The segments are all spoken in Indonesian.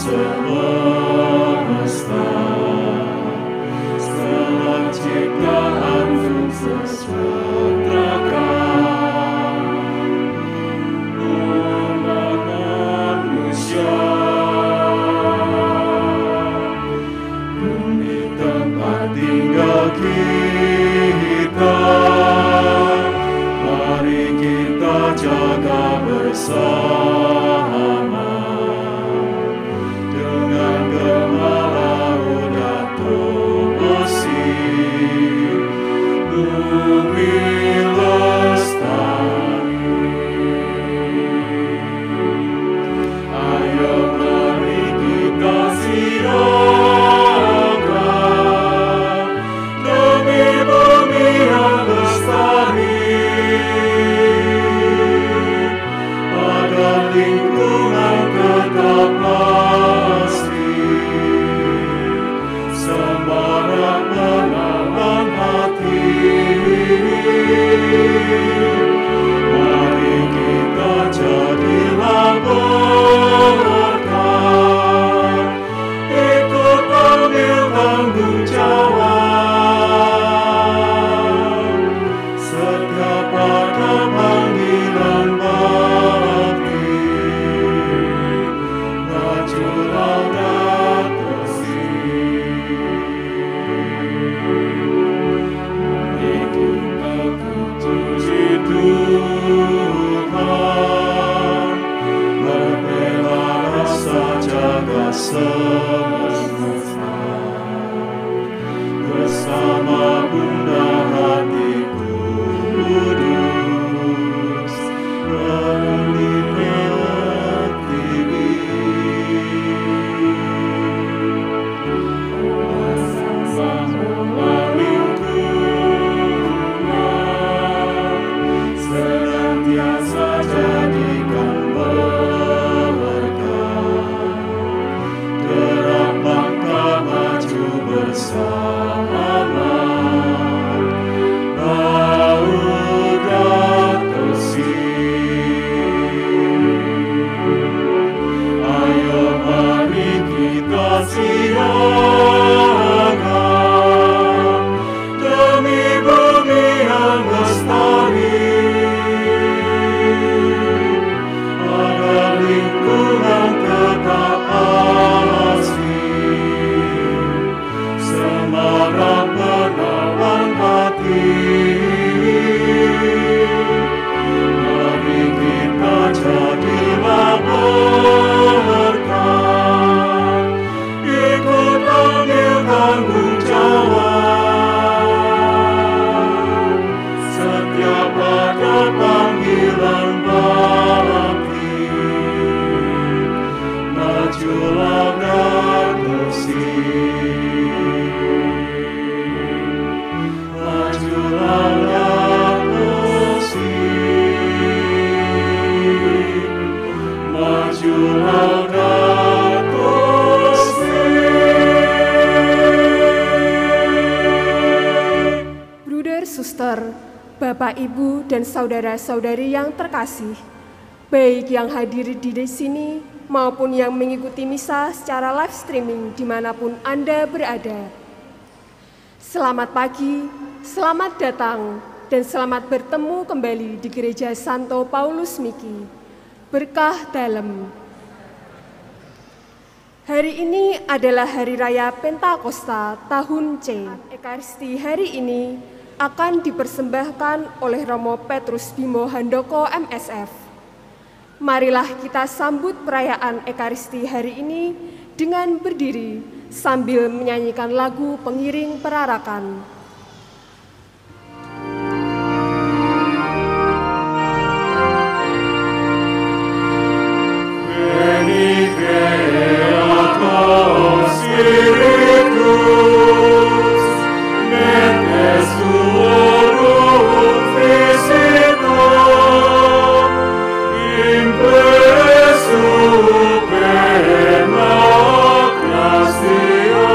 semesta, segala ciptaan sesutrakan, umat manusia, bumi tempat tinggal kita, mari kita jaga bersama. Bersama Bunda Hati Kudus, peduli pertiwi, sama lingkungan, senantiasa jadikan berkah, gerak langkah maju bersama. Bapak, Ibu, dan saudara-saudari yang terkasih, baik yang hadir di sini maupun yang mengikuti misa secara live streaming dimanapun Anda berada. Selamat pagi, selamat datang, dan selamat bertemu kembali di Gereja Santo Paulus Miki, berkah dalam. Hari ini adalah Hari Raya Pentakosta tahun C. Ekaristi hari ini akan dipersembahkan oleh Romo Petrus Bimo Handoko MSF. Marilah kita sambut perayaan Ekaristi hari ini dengan berdiri sambil menyanyikan lagu pengiring perarakan. Veni Creator Spiritus, metes tuorum visitor, impresu pena gratia,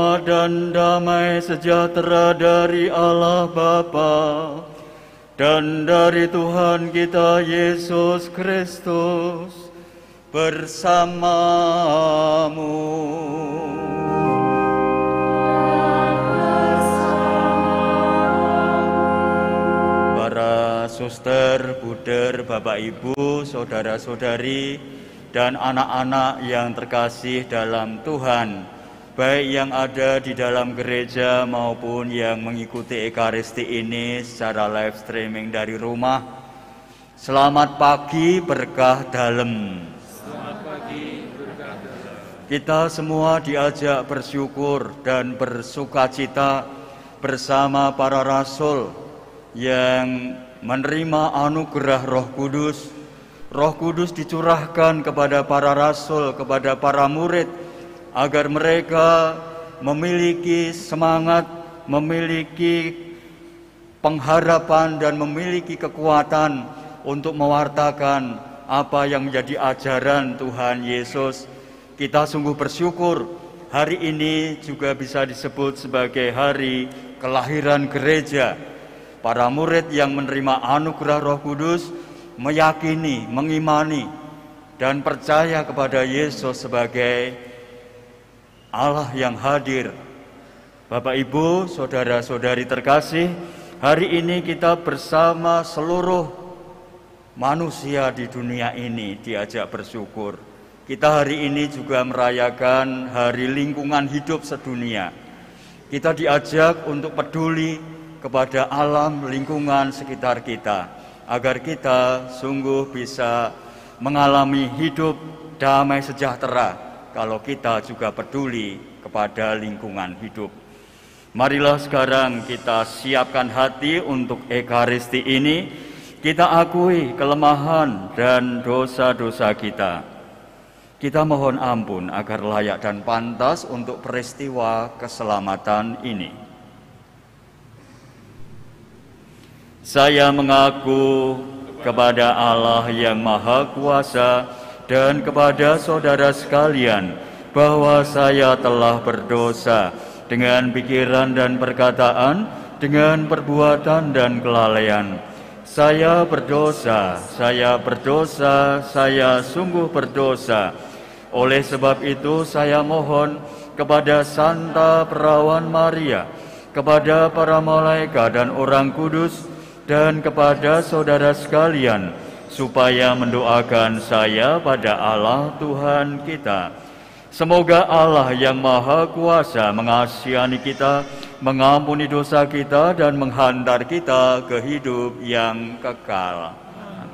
rahmat dan damai sejahtera dari Allah Bapa dan dari Tuhan kita Yesus Kristus bersamamu. Para suster, buder, Bapak Ibu, saudara-saudari, dan anak-anak yang terkasih dalam Tuhan, baik yang ada di dalam gereja maupun yang mengikuti Ekaristi ini secara live streaming dari rumah. Selamat pagi berkah dalem. Selamat pagi berkah dalem. Kita semua diajak bersyukur dan bersukacita bersama para rasul yang menerima anugerah Roh Kudus. Roh Kudus dicurahkan kepada para rasul, kepada para murid, agar mereka memiliki semangat, memiliki pengharapan, dan memiliki kekuatan untuk mewartakan apa yang menjadi ajaran Tuhan Yesus. Kita sungguh bersyukur hari ini juga bisa disebut sebagai hari kelahiran gereja. Para murid yang menerima anugerah Roh Kudus meyakini, mengimani, dan percaya kepada Yesus sebagai Allah yang hadir. Bapak, Ibu, saudara-saudari terkasih, hari ini kita bersama seluruh manusia di dunia ini diajak bersyukur. Kita hari ini juga merayakan Hari Lingkungan Hidup Sedunia. Kita diajak untuk peduli kepada alam lingkungan sekitar kita, agar kita sungguh bisa mengalami hidup damai sejahtera kalau kita juga peduli kepada lingkungan hidup. Marilah sekarang kita siapkan hati untuk Ekaristi ini. Kita akui kelemahan dan dosa-dosa kita. Kita mohon ampun agar layak dan pantas untuk peristiwa keselamatan ini. Saya mengaku kepada Allah yang Maha Kuasa dan kepada saudara sekalian bahwa saya telah berdosa dengan pikiran dan perkataan, dengan perbuatan dan kelalaian. Saya berdosa, saya sungguh berdosa. Oleh sebab itu saya mohon kepada Santa Perawan Maria, kepada para malaikat dan orang kudus, dan kepada saudara sekalian, supaya mendoakan saya pada Allah Tuhan kita. Semoga Allah yang Maha Kuasa mengasihani kita, mengampuni dosa kita, dan menghantar kita ke hidup yang kekal. Amen.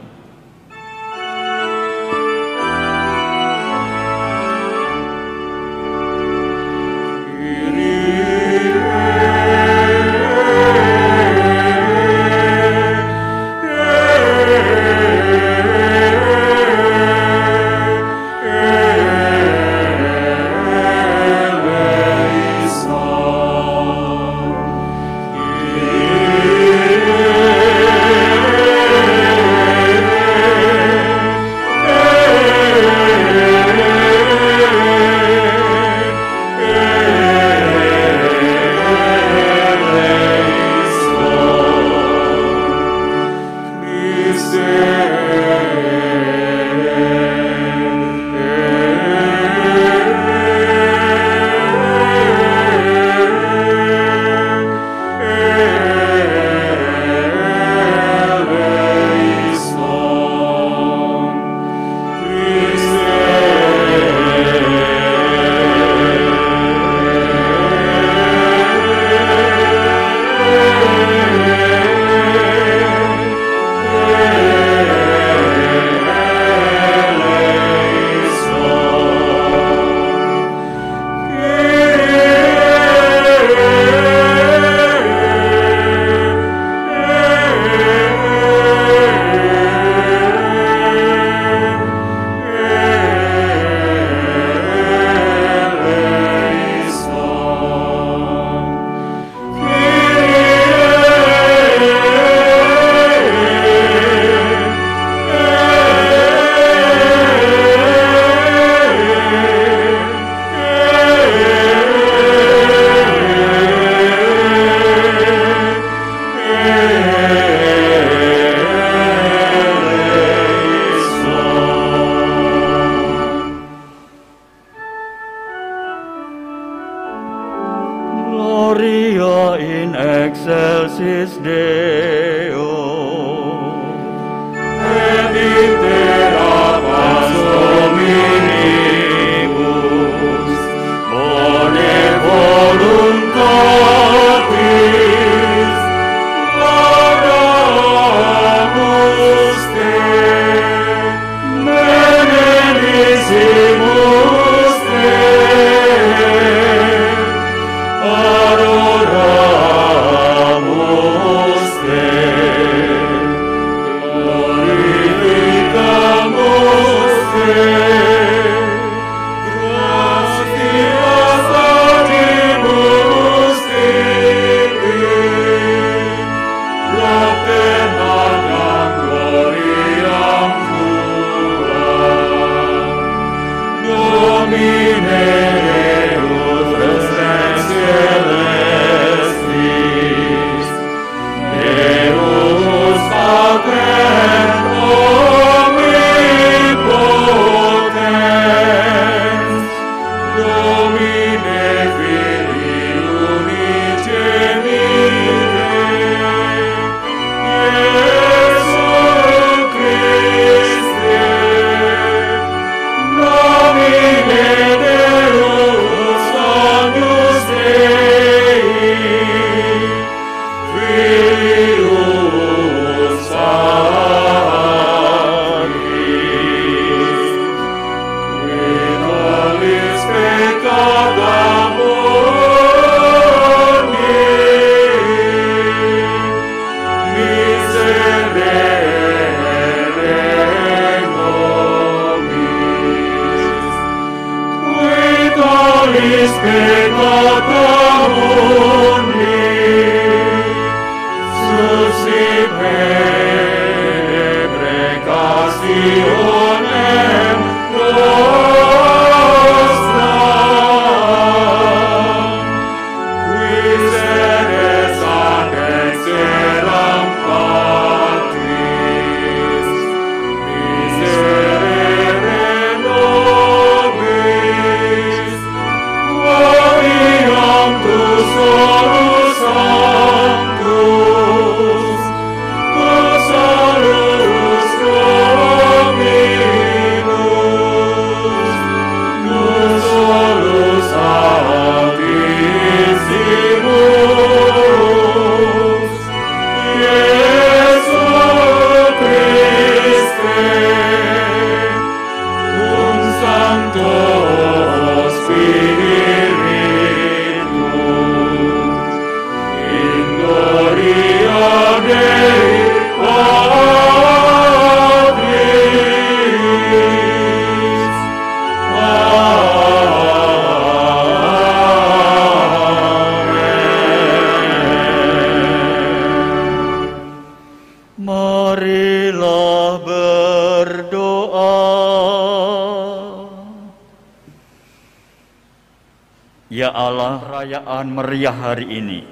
Ya Allah, perayaan meriah hari ini,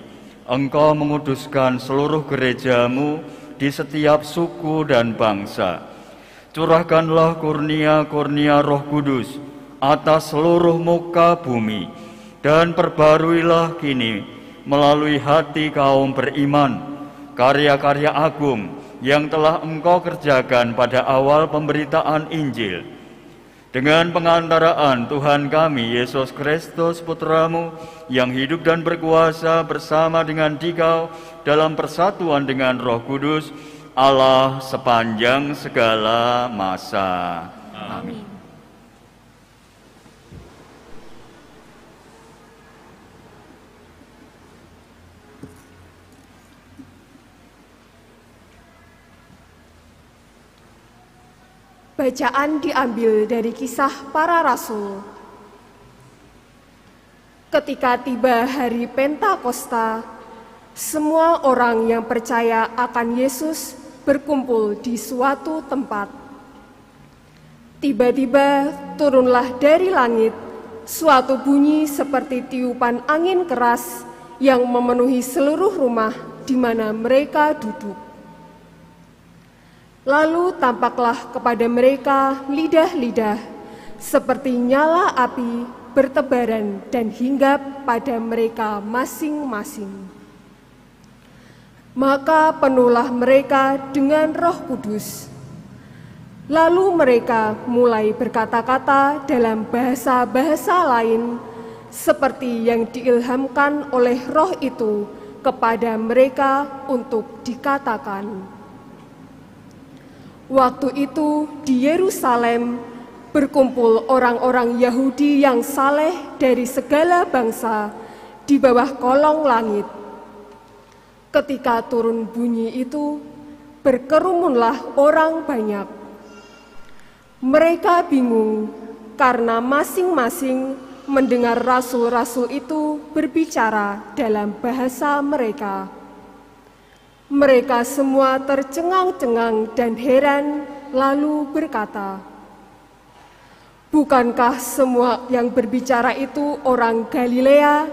Engkau menguduskan seluruh gerejamu di setiap suku dan bangsa. Curahkanlah kurnia-kurnia Roh Kudus atas seluruh muka bumi, dan perbaruilah kini melalui hati kaum beriman karya-karya agung yang telah Engkau kerjakan pada awal pemberitaan Injil. Dengan pengantaraan Tuhan kami, Yesus Kristus Putra-Mu, yang hidup dan berkuasa bersama dengan Dikau dalam persatuan dengan Roh Kudus, Allah sepanjang segala masa. Amin. Bacaan diambil dari Kisah Para Rasul. Ketika tiba hari Pentakosta, semua orang yang percaya akan Yesus berkumpul di suatu tempat. Tiba-tiba turunlah dari langit suatu bunyi seperti tiupan angin keras yang memenuhi seluruh rumah di mana mereka duduk. Lalu tampaklah kepada mereka lidah-lidah seperti nyala api bertebaran dan hinggap pada mereka masing-masing. Maka penuhlah mereka dengan Roh Kudus. Lalu mereka mulai berkata-kata dalam bahasa-bahasa lain seperti yang diilhamkan oleh Roh itu kepada mereka untuk dikatakan. Waktu itu di Yerusalem berkumpul orang-orang Yahudi yang saleh dari segala bangsa di bawah kolong langit. Ketika turun bunyi itu, berkerumunlah orang banyak. Mereka bingung karena masing-masing mendengar rasul-rasul itu berbicara dalam bahasa mereka. Mereka semua tercengang-cengang dan heran, lalu berkata, "Bukankah semua yang berbicara itu orang Galilea?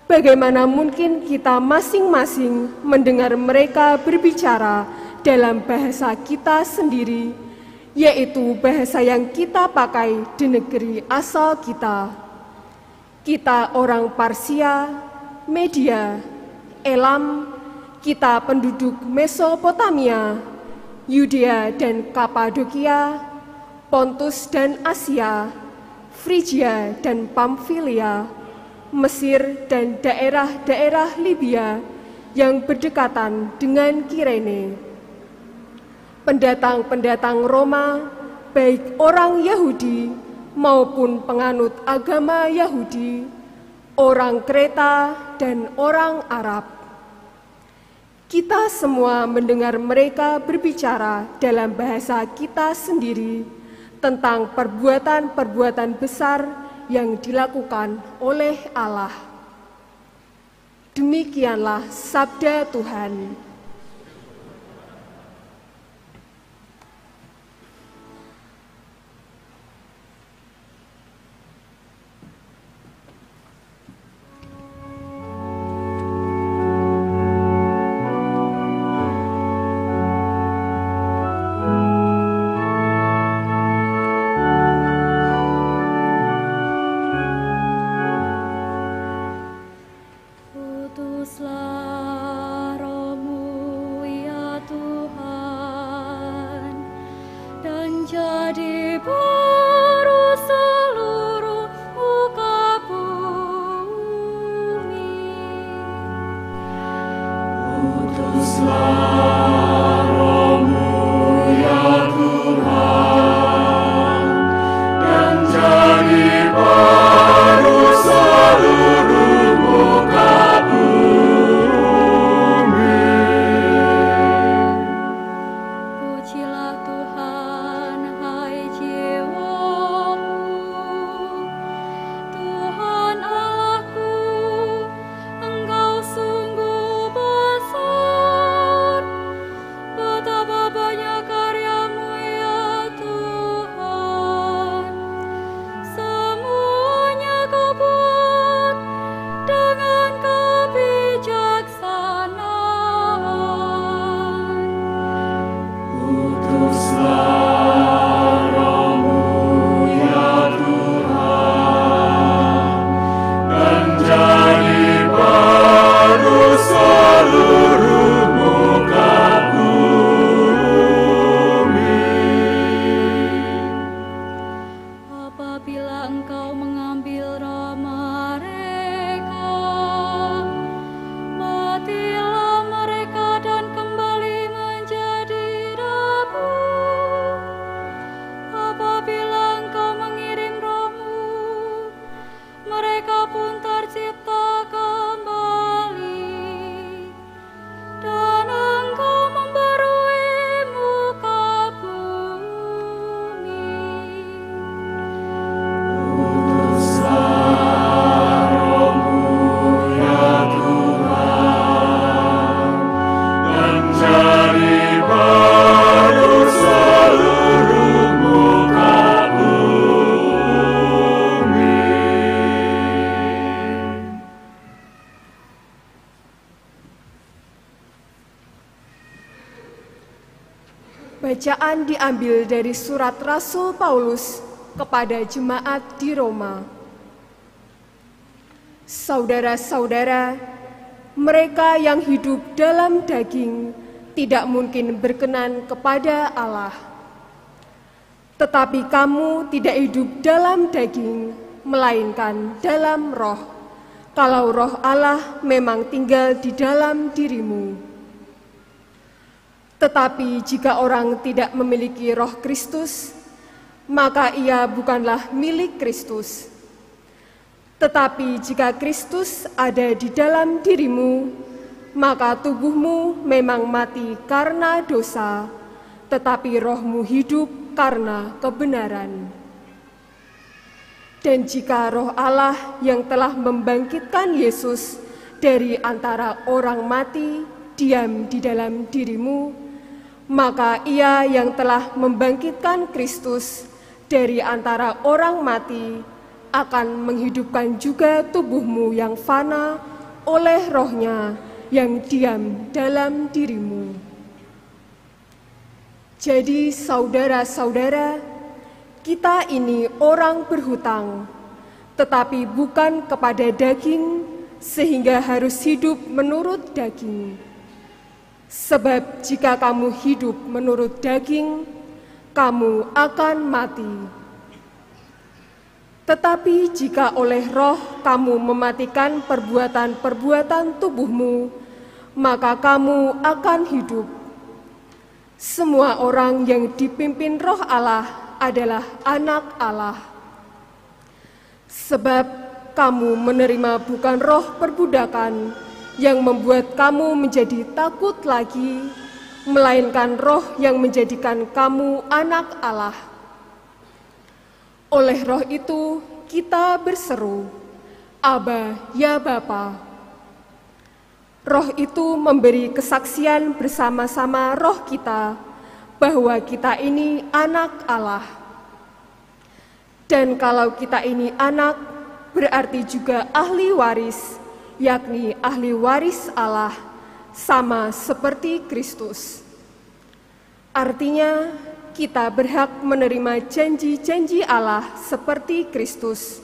Bagaimana mungkin kita masing-masing mendengar mereka berbicara dalam bahasa kita sendiri, yaitu bahasa yang kita pakai di negeri asal kita? Kita orang Parsia, Media, Elam, kita penduduk Mesopotamia, Yudea dan Kapadokia, Pontus dan Asia, Frigia dan Pamfilia, Mesir dan daerah-daerah Libya yang berdekatan dengan Kirene. Pendatang-pendatang Roma, baik orang Yahudi maupun penganut agama Yahudi, orang Kreta dan orang Arab. Kita semua mendengar mereka berbicara dalam bahasa kita sendiri tentang perbuatan-perbuatan besar yang dilakukan oleh Allah." Demikianlah sabda Tuhan. Utuslah Roh-Mu ya Tuhan, dan jadi baru seluruh muka bumi. Utuslah Roh-Mu ya Tuhan, dan jadi baru seluruh muka bumi. Pujilah Tuhan, hai jiwaku, Tuhan Allahku, Engkau sungguh besar. Betapa banyak karya-Mu ya Tuhan. Semuanya Kau buat dengan kebijaksanaan. Utuslah Roh-Mu ya Tuhan, dan jadi baru seluruh muka bumi. Apabila Engkau mengambil roh mereka, matilah mereka dan kembali menjadi debu. Apabila Engkau mengirim Roh-Mu, mereka pun tercipta kembali, dan Engkau membarui muka bumi. Utuslah Roh-Mu ya Tuhan, dan jadi baru seluruh muka bumi. Bacaan diambil dari surat Rasul Paulus kepada jemaat di Roma. Saudara-saudara, mereka yang hidup dalam daging tidak mungkin berkenan kepada Allah. Tetapi kamu tidak hidup dalam daging, melainkan dalam roh, kalau roh Allah memang tinggal di dalam dirimu. Tetapi jika orang tidak memiliki roh Kristus, maka ia bukanlah milik Kristus. Tetapi jika Kristus ada di dalam dirimu, maka tubuhmu memang mati karena dosa, tetapi rohmu hidup karena kebenaran. Dan jika Roh Allah yang telah membangkitkan Yesus dari antara orang mati diam di dalam dirimu, maka Ia yang telah membangkitkan Kristus dari antara orang mati akan menghidupkan juga tubuhmu yang fana oleh Roh-Nya yang diam dalam dirimu. Jadi saudara-saudara, kita ini orang berhutang, tetapi bukan kepada daging, sehingga harus hidup menurut daging. Sebab jika kamu hidup menurut daging, kamu akan mati. Tetapi jika oleh Roh kamu mematikan perbuatan-perbuatan tubuhmu, maka kamu akan hidup. Semua orang yang dipimpin Roh Allah adalah anak Allah. Sebab kamu menerima bukan roh perbudakan yang membuat kamu menjadi takut lagi, melainkan Roh yang menjadikan kamu anak Allah. Oleh Roh itu kita berseru, Aba, ya Bapa. Roh itu memberi kesaksian bersama-sama roh kita bahwa kita ini anak Allah. Dan kalau kita ini anak, berarti juga ahli waris, yakni ahli waris Allah, sama seperti Kristus. Artinya, kita berhak menerima janji-janji Allah seperti Kristus.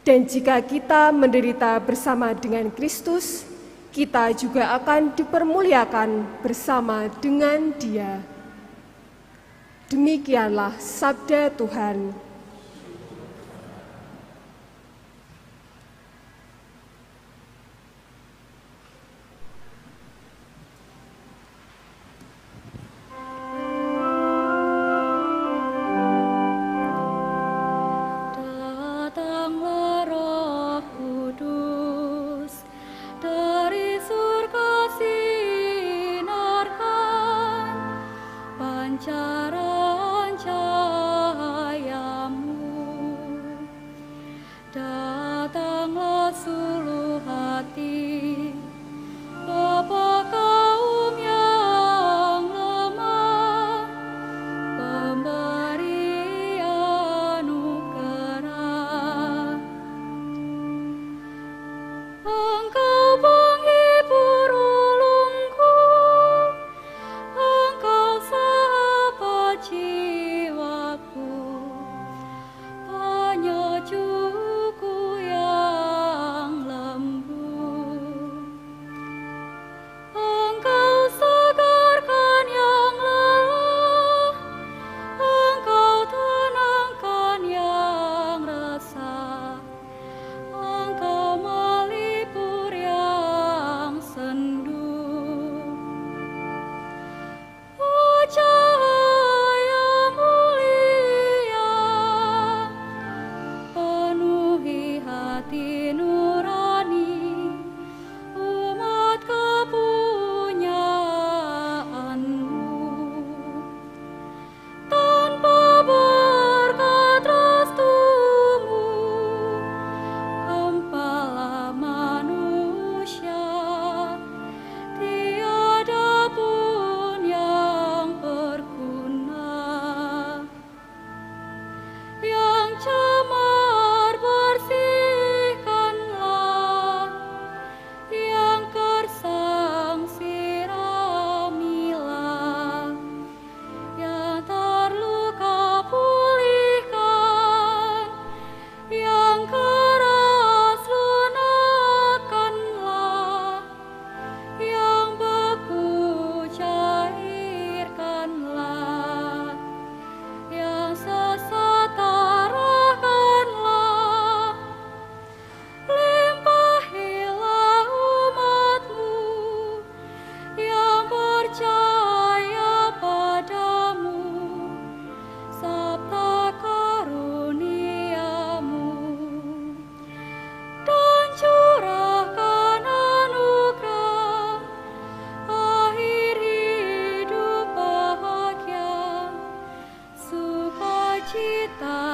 Dan jika kita menderita bersama dengan Kristus, kita juga akan dipermuliakan bersama dengan Dia. Demikianlah sabda Tuhan.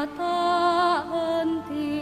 tak henti.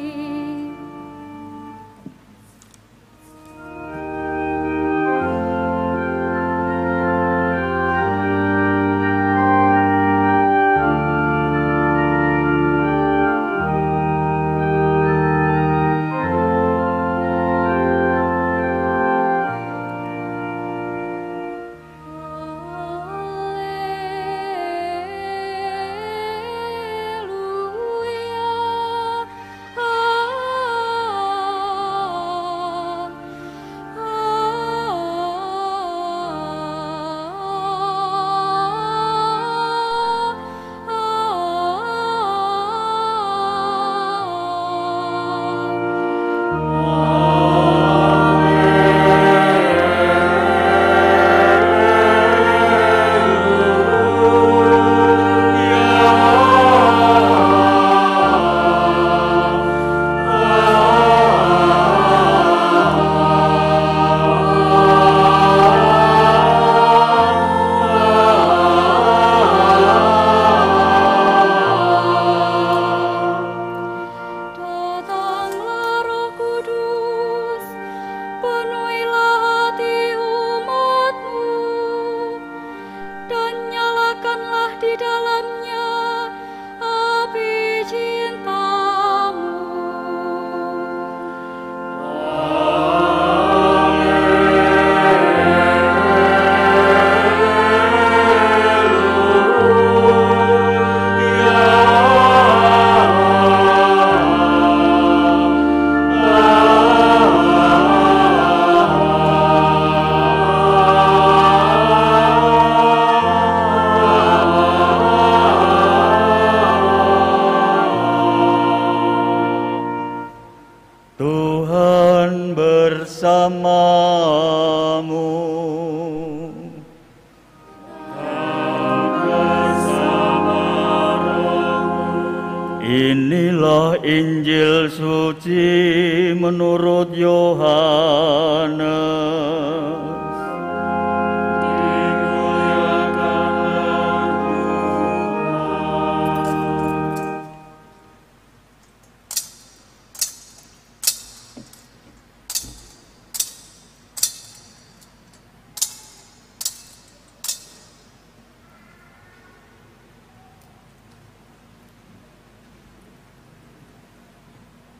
Inilah Injil suci menurut Yohanes.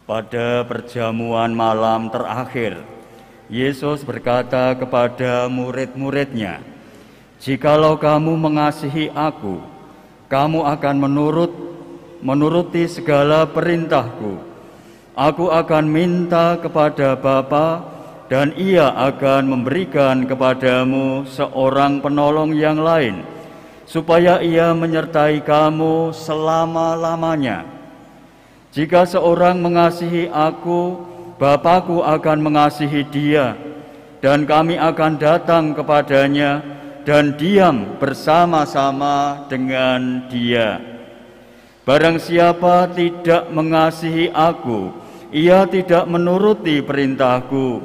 Pada perjamuan malam terakhir, Yesus berkata kepada murid-muridnya, "Jikalau kamu mengasihi Aku, kamu akan menuruti segala perintahku. Aku akan minta kepada Bapa, dan Ia akan memberikan kepadamu seorang penolong yang lain, supaya Ia menyertai kamu selama-lamanya. Jika seorang mengasihi Aku, Bapa-Ku akan mengasihi dia, dan kami akan datang kepadanya dan diam bersama-sama dengan dia. Barang siapa tidak mengasihi Aku, ia tidak menuruti perintah-Ku,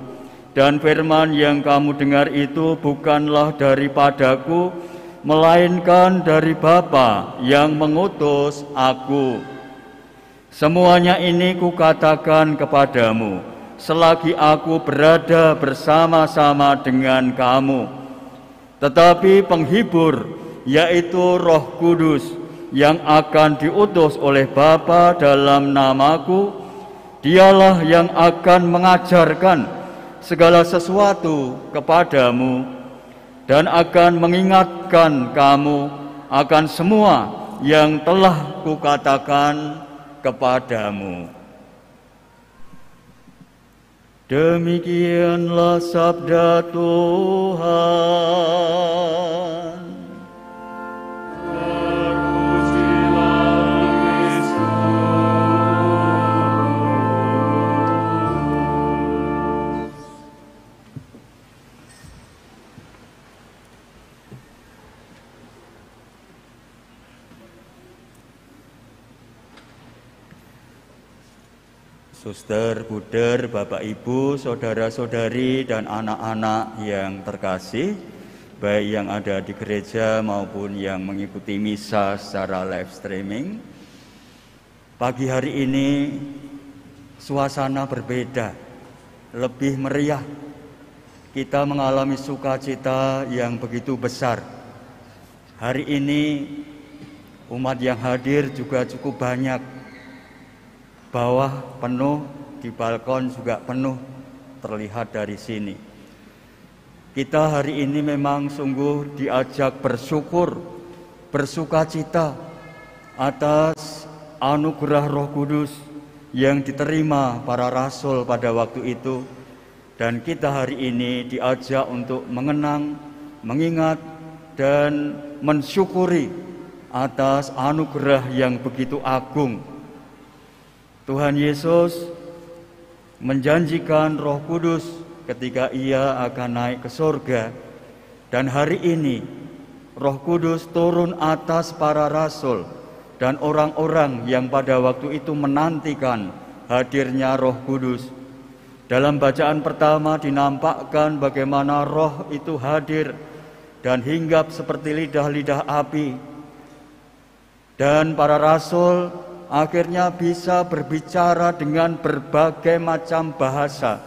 dan firman yang kamu dengar itu bukanlah daripadaku, melainkan dari Bapa yang mengutus Aku. Semuanya ini kukatakan kepadamu, selagi Aku berada bersama-sama dengan kamu. Tetapi penghibur, yaitu Roh Kudus, yang akan diutus oleh Bapa dalam namaku, Dialah yang akan mengajarkan segala sesuatu kepadamu, dan akan mengingatkan kamu akan semua yang telah kukatakan kepadamu." Demikianlah sabda Tuhan. Suster, Buder, Bapak Ibu, saudara-saudari, dan anak-anak yang terkasih, baik yang ada di gereja maupun yang mengikuti misa secara live streaming. Pagi hari ini suasana berbeda, lebih meriah. Kita mengalami sukacita yang begitu besar. Hari ini umat yang hadir juga cukup banyak. Bawah penuh, di balkon juga penuh, terlihat dari sini. Kita hari ini memang sungguh diajak bersyukur, bersukacita atas anugerah Roh Kudus yang diterima para rasul pada waktu itu. Dan kita hari ini diajak untuk mengenang, mengingat, dan mensyukuri atas anugerah yang begitu agung. Tuhan Yesus menjanjikan Roh Kudus ketika Ia akan naik ke surga. Dan hari ini Roh Kudus turun atas para rasul dan orang-orang yang pada waktu itu menantikan hadirnya Roh Kudus. Dalam bacaan pertama dinampakkan bagaimana Roh itu hadir dan hinggap seperti lidah-lidah api. Dan para rasul akhirnya bisa berbicara dengan berbagai macam bahasa.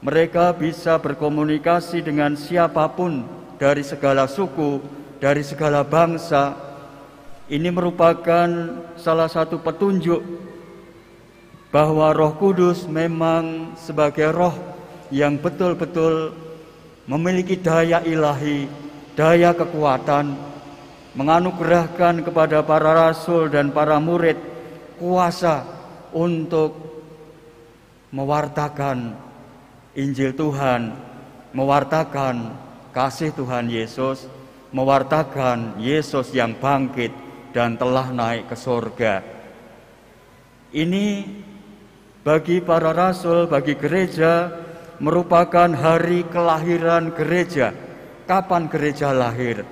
Mereka bisa berkomunikasi dengan siapapun dari segala suku, dari segala bangsa. Ini merupakan salah satu petunjuk bahwa Roh Kudus memang sebagai roh yang betul-betul memiliki daya ilahi, daya kekuatan, menganugerahkan kepada para rasul dan para murid kuasa untuk mewartakan Injil Tuhan, mewartakan kasih Tuhan Yesus, mewartakan Yesus yang bangkit dan telah naik ke surga. Ini bagi para rasul, bagi gereja, merupakan hari kelahiran gereja. Kapan gereja lahir?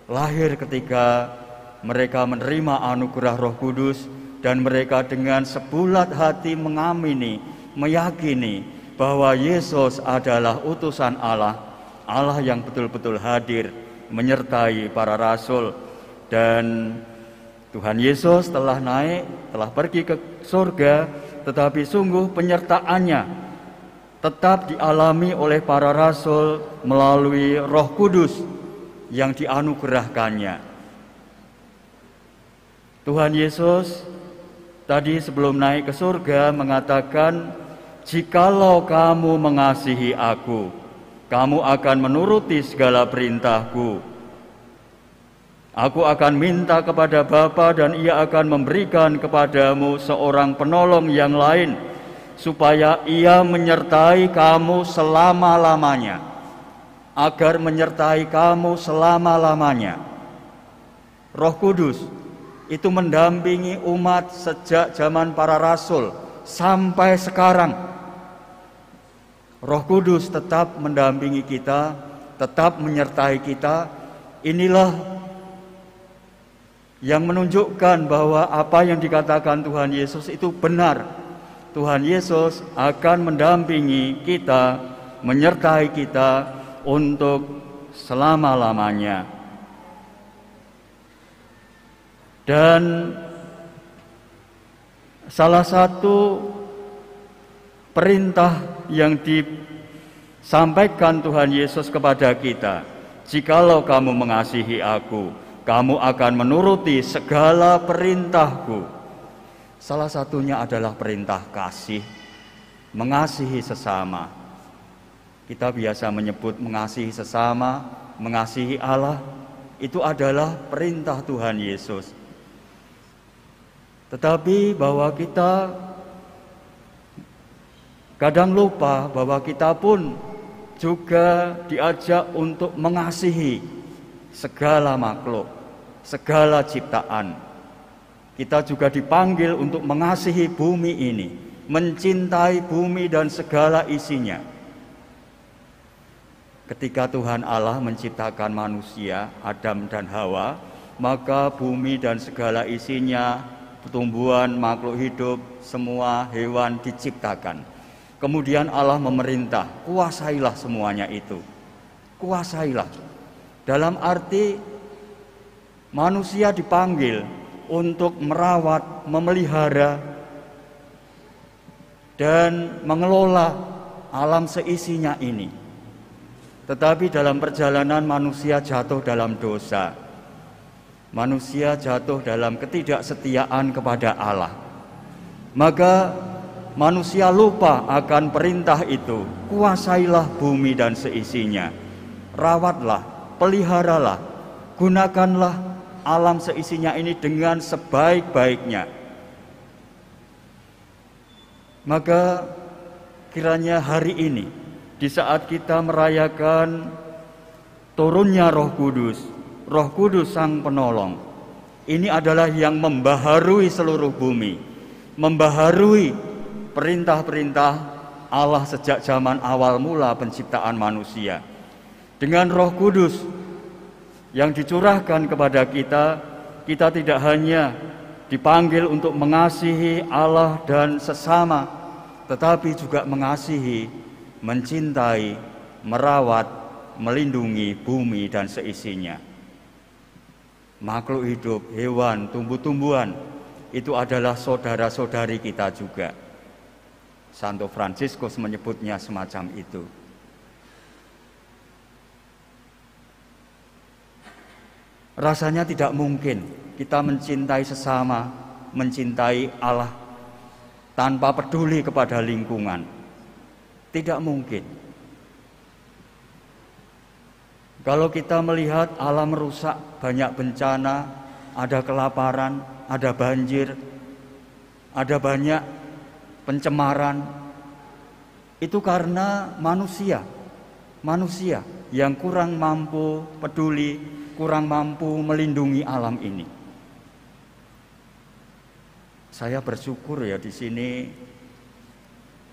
Lahir ketika mereka menerima anugerah Roh Kudus dan mereka dengan sebulat hati mengamini, meyakini bahwa Yesus adalah utusan Allah, Allah yang betul-betul hadir menyertai para rasul. Dan Tuhan Yesus telah naik, telah pergi ke surga, tetapi sungguh penyertaannya tetap dialami oleh para rasul melalui Roh Kudus yang dianugerahkannya. Tuhan Yesus tadi sebelum naik ke surga mengatakan, "Jikalau kamu mengasihi aku, kamu akan menuruti segala perintahku. Aku akan minta kepada Bapa dan Ia akan memberikan kepadamu seorang penolong yang lain, supaya Ia menyertai kamu selama-lamanya." Agar menyertai kamu selama-lamanya. Roh Kudus itu mendampingi umat sejak zaman para rasul sampai sekarang. Roh Kudus tetap mendampingi kita, tetap menyertai kita. Inilah yang menunjukkan bahwa apa yang dikatakan Tuhan Yesus itu benar. Tuhan Yesus akan mendampingi kita, menyertai kita untuk selama-lamanya. Dan salah satu perintah yang disampaikan Tuhan Yesus kepada kita, "Jikalau kamu mengasihi aku, kamu akan menuruti segala perintahku." Salah satunya adalah perintah kasih, mengasihi sesama. Kita biasa menyebut mengasihi sesama, mengasihi Allah, itu adalah perintah Tuhan Yesus. Tetapi bahwa kita kadang lupa bahwa kita pun juga diajak untuk mengasihi segala makhluk, segala ciptaan. Kita juga dipanggil untuk mengasihi bumi ini, mencintai bumi dan segala isinya. Ketika Tuhan Allah menciptakan manusia, Adam dan Hawa, maka bumi dan segala isinya, tumbuhan, makhluk hidup, semua hewan diciptakan. Kemudian Allah memerintah, kuasailah semuanya itu. Kuasailah. Dalam arti manusia dipanggil untuk merawat, memelihara, dan mengelola alam seisinya ini. Tetapi dalam perjalanan manusia jatuh dalam dosa. Manusia jatuh dalam ketidaksetiaan kepada Allah. Maka manusia lupa akan perintah itu. Kuasailah bumi dan seisinya. Rawatlah, peliharalah, gunakanlah alam seisinya ini dengan sebaik-baiknya. Maka kiranya hari ini, di saat kita merayakan turunnya Roh Kudus Sang Penolong, ini adalah yang membaharui seluruh bumi, membaharui perintah-perintah Allah sejak zaman awal mula penciptaan manusia. Dengan Roh Kudus yang dicurahkan kepada kita, kita tidak hanya dipanggil untuk mengasihi Allah dan sesama, tetapi juga mengasihi, mencintai, merawat, melindungi bumi dan seisinya. Makhluk hidup, hewan, tumbuh-tumbuhan, itu adalah saudara-saudari kita juga. Santo Fransiskus menyebutnya semacam itu. Rasanya tidak mungkin kita mencintai sesama, mencintai Allah tanpa peduli kepada lingkungan. Tidak mungkin. Kalau kita melihat alam rusak, banyak bencana, ada kelaparan, ada banjir, ada banyak pencemaran, itu karena manusia yang kurang mampu peduli, kurang mampu melindungi alam ini. Saya bersyukur ya, di sini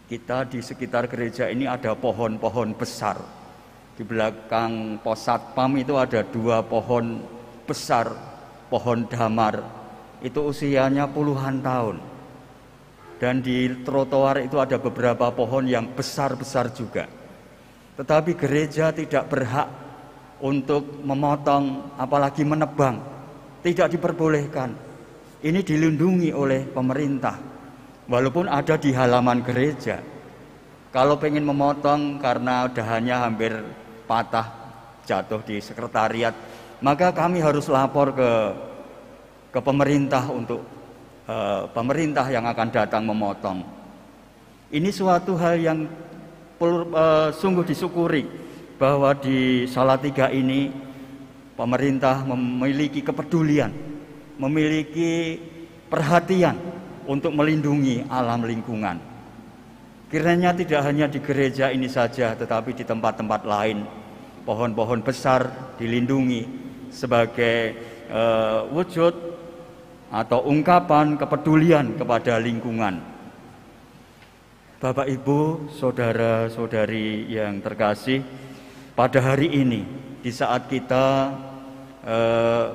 kita di sekitar gereja ini ada pohon-pohon besar. Di belakang pos satpam itu ada 2 pohon besar, pohon damar. Itu usianya puluhan tahun. Dan di trotoar itu ada beberapa pohon yang besar-besar juga. Tetapi gereja tidak berhak untuk memotong, apalagi menebang. Tidak diperbolehkan. Ini dilindungi oleh pemerintah. Walaupun ada di halaman gereja. Kalau pengen memotong karena dahannya hampir patah, jatuh di sekretariat, maka kami harus lapor ke pemerintah untuk pemerintah yang akan datang memotong. Ini suatu hal yang sungguh disyukuri, bahwa di Salatiga ini pemerintah memiliki kepedulian, memiliki perhatian untuk melindungi alam lingkungan. Kiranya tidak hanya di gereja ini saja, tetapi di tempat-tempat lain pohon-pohon besar dilindungi sebagai wujud atau ungkapan kepedulian kepada lingkungan. Bapak, Ibu, saudara-saudari yang terkasih, pada hari ini, di saat kita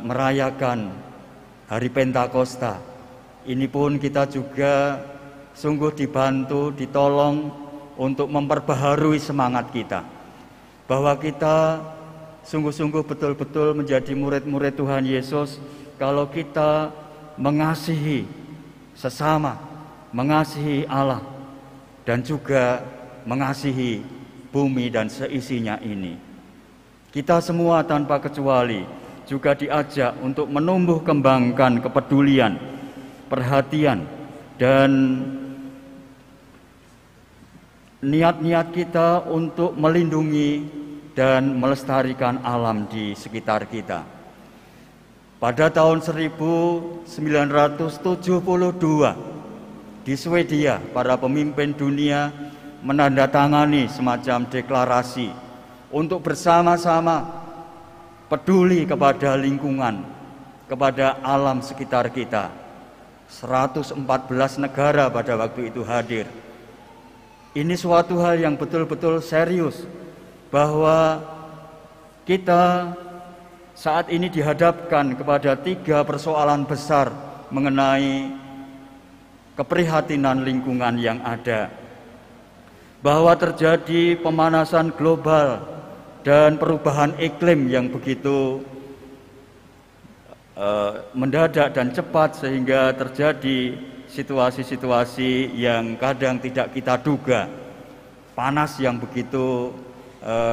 merayakan Hari Pentakosta, ini pun kita juga sungguh dibantu, ditolong untuk memperbaharui semangat kita, bahwa kita sungguh-sungguh betul-betul menjadi murid-murid Tuhan Yesus kalau kita mengasihi sesama, mengasihi Allah, dan juga mengasihi bumi dan seisinya ini. Kita semua tanpa kecuali juga diajak untuk menumbuh kembangkan kepedulian, perhatian, dan niat-niat kita untuk melindungi dan melestarikan alam di sekitar kita. Pada tahun 1972 di Swedia, para pemimpin dunia menandatangani semacam deklarasi untuk bersama-sama peduli kepada lingkungan, kepada alam sekitar kita. 114 negara pada waktu itu hadir. Ini suatu hal yang betul-betul serius, bahwa kita saat ini dihadapkan kepada 3 persoalan besar mengenai keprihatinan lingkungan yang ada. Bahwa terjadi pemanasan global dan perubahan iklim yang begitu mendadak dan cepat sehingga terjadi situasi-situasi yang kadang tidak kita duga. Panas yang begitu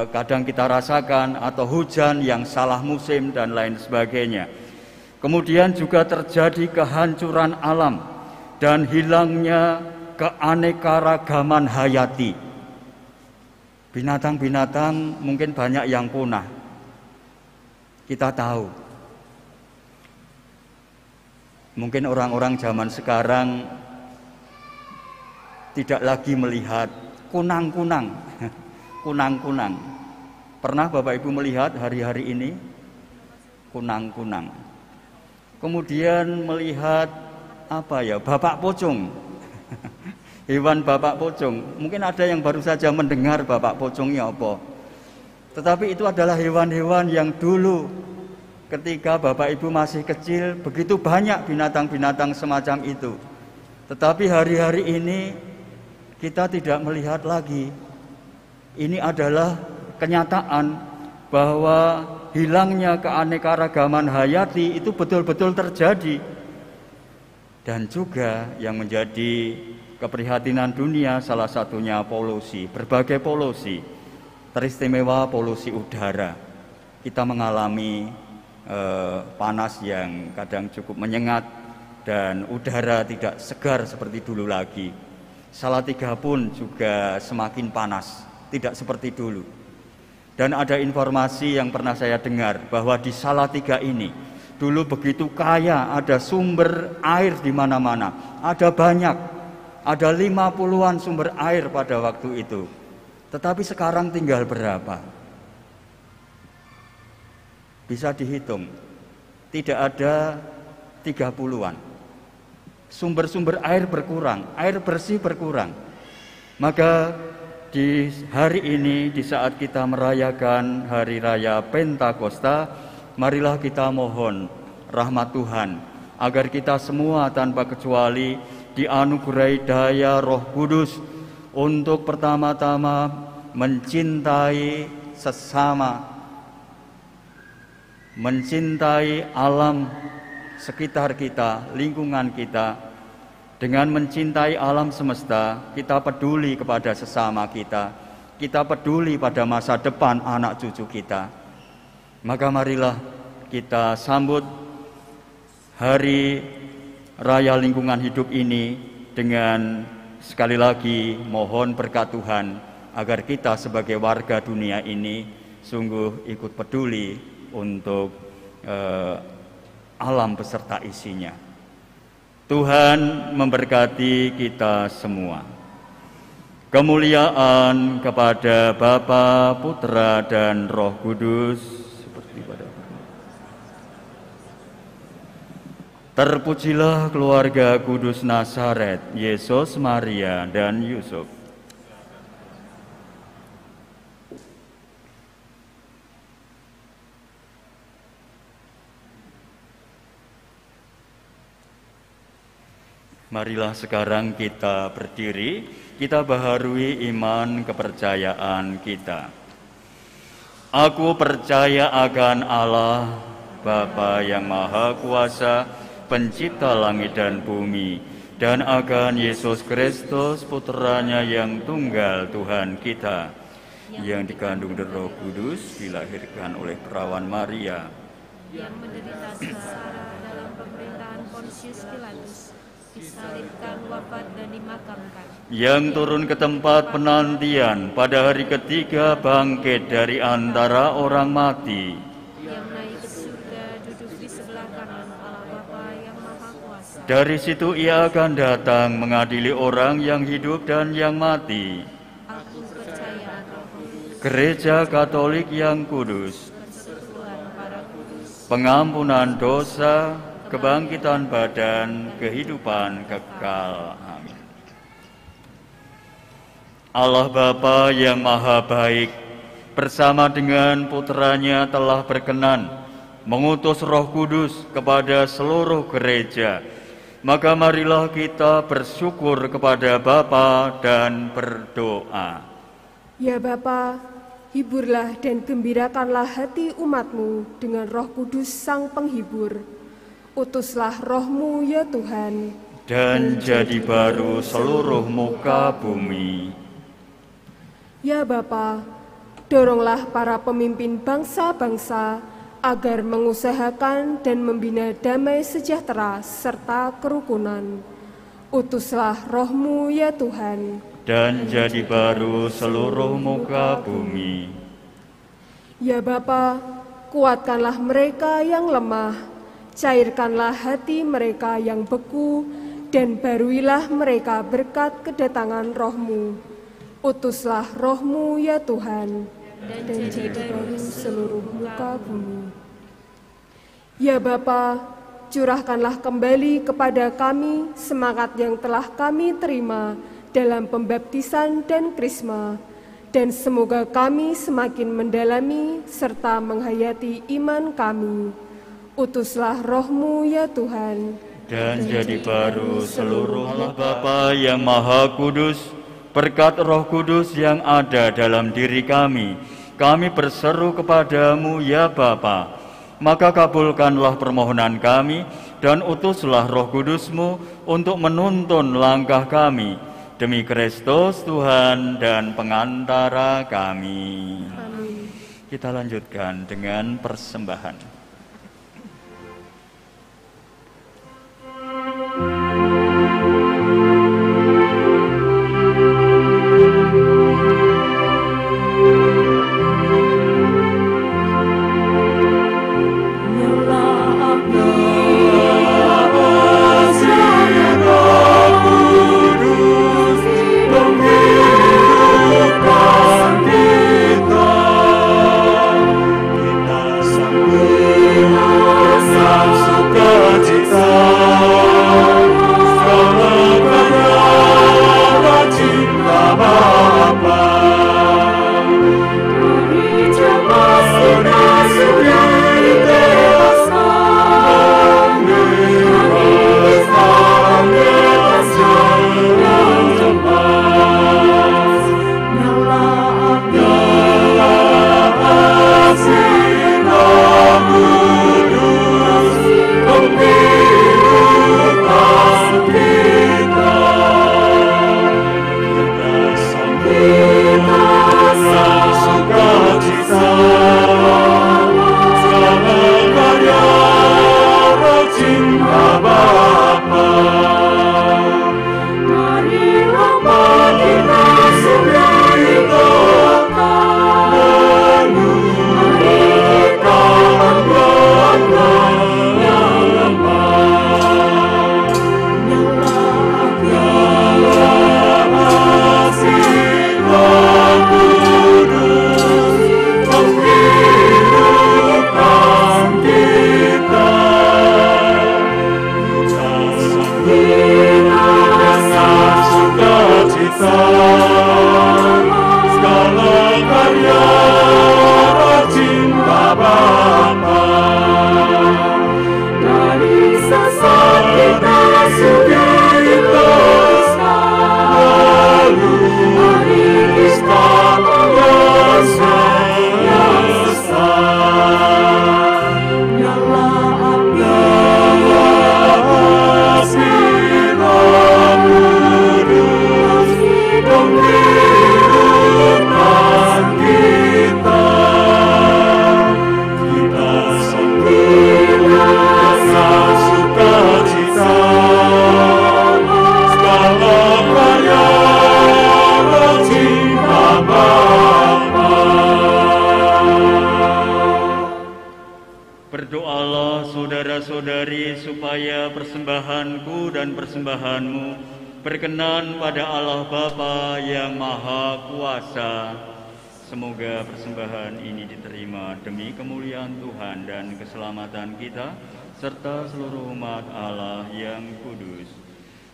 kadang kita rasakan, atau hujan yang salah musim dan lain sebagainya. Kemudian juga terjadi kehancuran alam dan hilangnya keanekaragaman hayati. Binatang-binatang mungkin banyak yang punah. Kita tahu. Mungkin orang-orang zaman sekarang tidak lagi melihat kunang-kunang. Kunang-kunang. Pernah Bapak Ibu melihat hari-hari ini? Kunang-kunang. Kemudian melihat bapak pocong. Hewan bapak pocong. Mungkin ada yang baru saja mendengar bapak pocongnya apa. Tetapi itu adalah hewan-hewan yang dulu ketika Bapak Ibu masih kecil begitu banyak binatang-binatang semacam itu. Tetapi hari-hari ini kita tidak melihat lagi. Ini adalah kenyataan bahwa hilangnya keanekaragaman hayati itu betul-betul terjadi. Dan juga yang menjadi keprihatinan dunia salah satunya polusi, berbagai polusi, teristimewa polusi udara. Kita mengalami panas yang kadang cukup menyengat dan udara tidak segar seperti dulu lagi. Salatiga pun juga semakin panas, tidak seperti dulu. Dan ada informasi yang pernah saya dengar bahwa di Salatiga ini dulu begitu kaya, ada sumber air di mana-mana, ada banyak, ada 50-an sumber air pada waktu itu. Tetapi sekarang tinggal berapa? Bisa dihitung, tidak ada 30-an. Sumber-sumber air berkurang, air bersih berkurang. Maka di hari ini, di saat kita merayakan Hari Raya Pentakosta, marilah kita mohon rahmat Tuhan agar kita semua tanpa kecuali dianugerahi daya Roh Kudus untuk pertama-tama mencintai sesama, mencintai alam sekitar kita, lingkungan kita. Dengan mencintai alam semesta, kita peduli kepada sesama kita peduli pada masa depan anak cucu kita. Maka marilah kita sambut Hari Raya Lingkungan Hidup ini dengan sekali lagi mohon berkat Tuhan agar kita sebagai warga dunia ini sungguh ikut peduli untuk alam beserta isinya. Tuhan memberkati kita semua. Kemuliaan kepada Bapa, Putra, dan Roh Kudus seperti pada terpujilah keluarga kudus Nazaret, Yesus, Maria, dan Yusuf. Marilah sekarang kita berdiri, kita baharui iman kepercayaan kita. Aku percaya akan Allah, Bapa yang Maha Kuasa, Pencipta langit dan bumi, dan akan Yesus Kristus, Putranya yang tunggal Tuhan kita, yang dikandung dari Roh Kudus, dilahirkan oleh perawan Maria, yang menderita sengsara dalam pemerintahan Pontius Pilatus, disalibkan, wafat, dan dimakamkan, yang turun ke tempat penantian, pada hari ketiga bangkit dari antara orang mati, yang naik ke surga, duduk di sebelah kanan Allah Bapa yang Maha Kuasa. dari situ ia akan datang mengadili orang yang hidup dan yang mati. Aku percaya Roh Kudus, Gereja Katolik yang kudus, persekutuan para kudus, pengampunan dosa, kebangkitan badan, kehidupan kekal. Amin. Allah Bapa yang Maha Baik, bersama dengan Putranya telah berkenan mengutus Roh Kudus kepada seluruh gereja. Maka marilah kita bersyukur kepada Bapa dan berdoa. Ya Bapa, hiburlah dan gembirakanlah hati umat-Mu dengan Roh Kudus Sang Penghibur, Utuslah roh-Mu ya Tuhan, dan jadi baru seluruh muka bumi. Ya Bapa, doronglah para pemimpin bangsa-bangsa agar mengusahakan dan membina damai sejahtera serta kerukunan. Utuslah roh-Mu ya Tuhan, dan jadi baru seluruh muka bumi. Ya Bapa, kuatkanlah mereka yang lemah, cairkanlah hati mereka yang beku, dan baruilah mereka berkat kedatangan roh-Mu. Utuslah roh-Mu ya Tuhan, dan jadi baru seluruh muka bumi. Ya Bapa, curahkanlah kembali kepada kami semangat yang telah kami terima dalam pembaptisan dan krisma, dan semoga kami semakin mendalami serta menghayati iman kami. Utuslah roh-Mu ya Tuhan, dan jadi baru seluruh Allah Bapa yang Maha Kudus, berkat Roh Kudus yang ada dalam diri kami berseru kepadamu ya Bapa, maka kabulkanlah permohonan kami dan utuslah Roh Kudus-Mu untuk menuntun langkah kami, demi Kristus Tuhan dan pengantara kami. Amin. Kita lanjutkan dengan persembahan. Saudara-saudari, supaya persembahanku dan persembahanmu berkenan pada Allah Bapa yang Maha Kuasa. Semoga persembahan ini diterima demi kemuliaan Tuhan dan keselamatan kita, serta seluruh umat Allah yang kudus.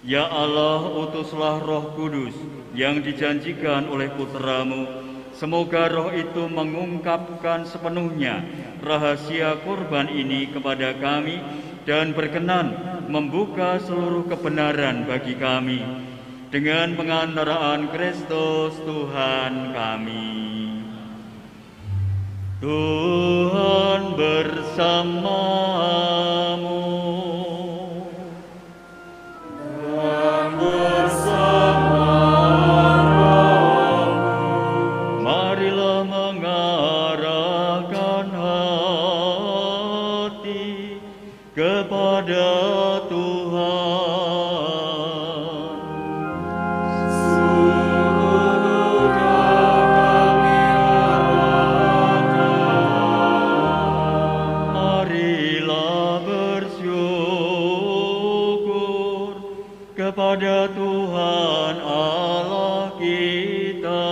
Ya Allah, utuslah Roh Kudus yang dijanjikan oleh Putra-Mu. Semoga roh itu mengungkapkan sepenuhnya rahasia kurban ini kepada kami dan berkenan membuka seluruh kebenaran bagi kami. Dengan pengantaraan Kristus Tuhan kami. Tuhan bersamamu. Dan bersama rohmu. Marilah mengarahkan hati kepada Tuhan. Marilah bersyukur kepada Tuhan Allah kita.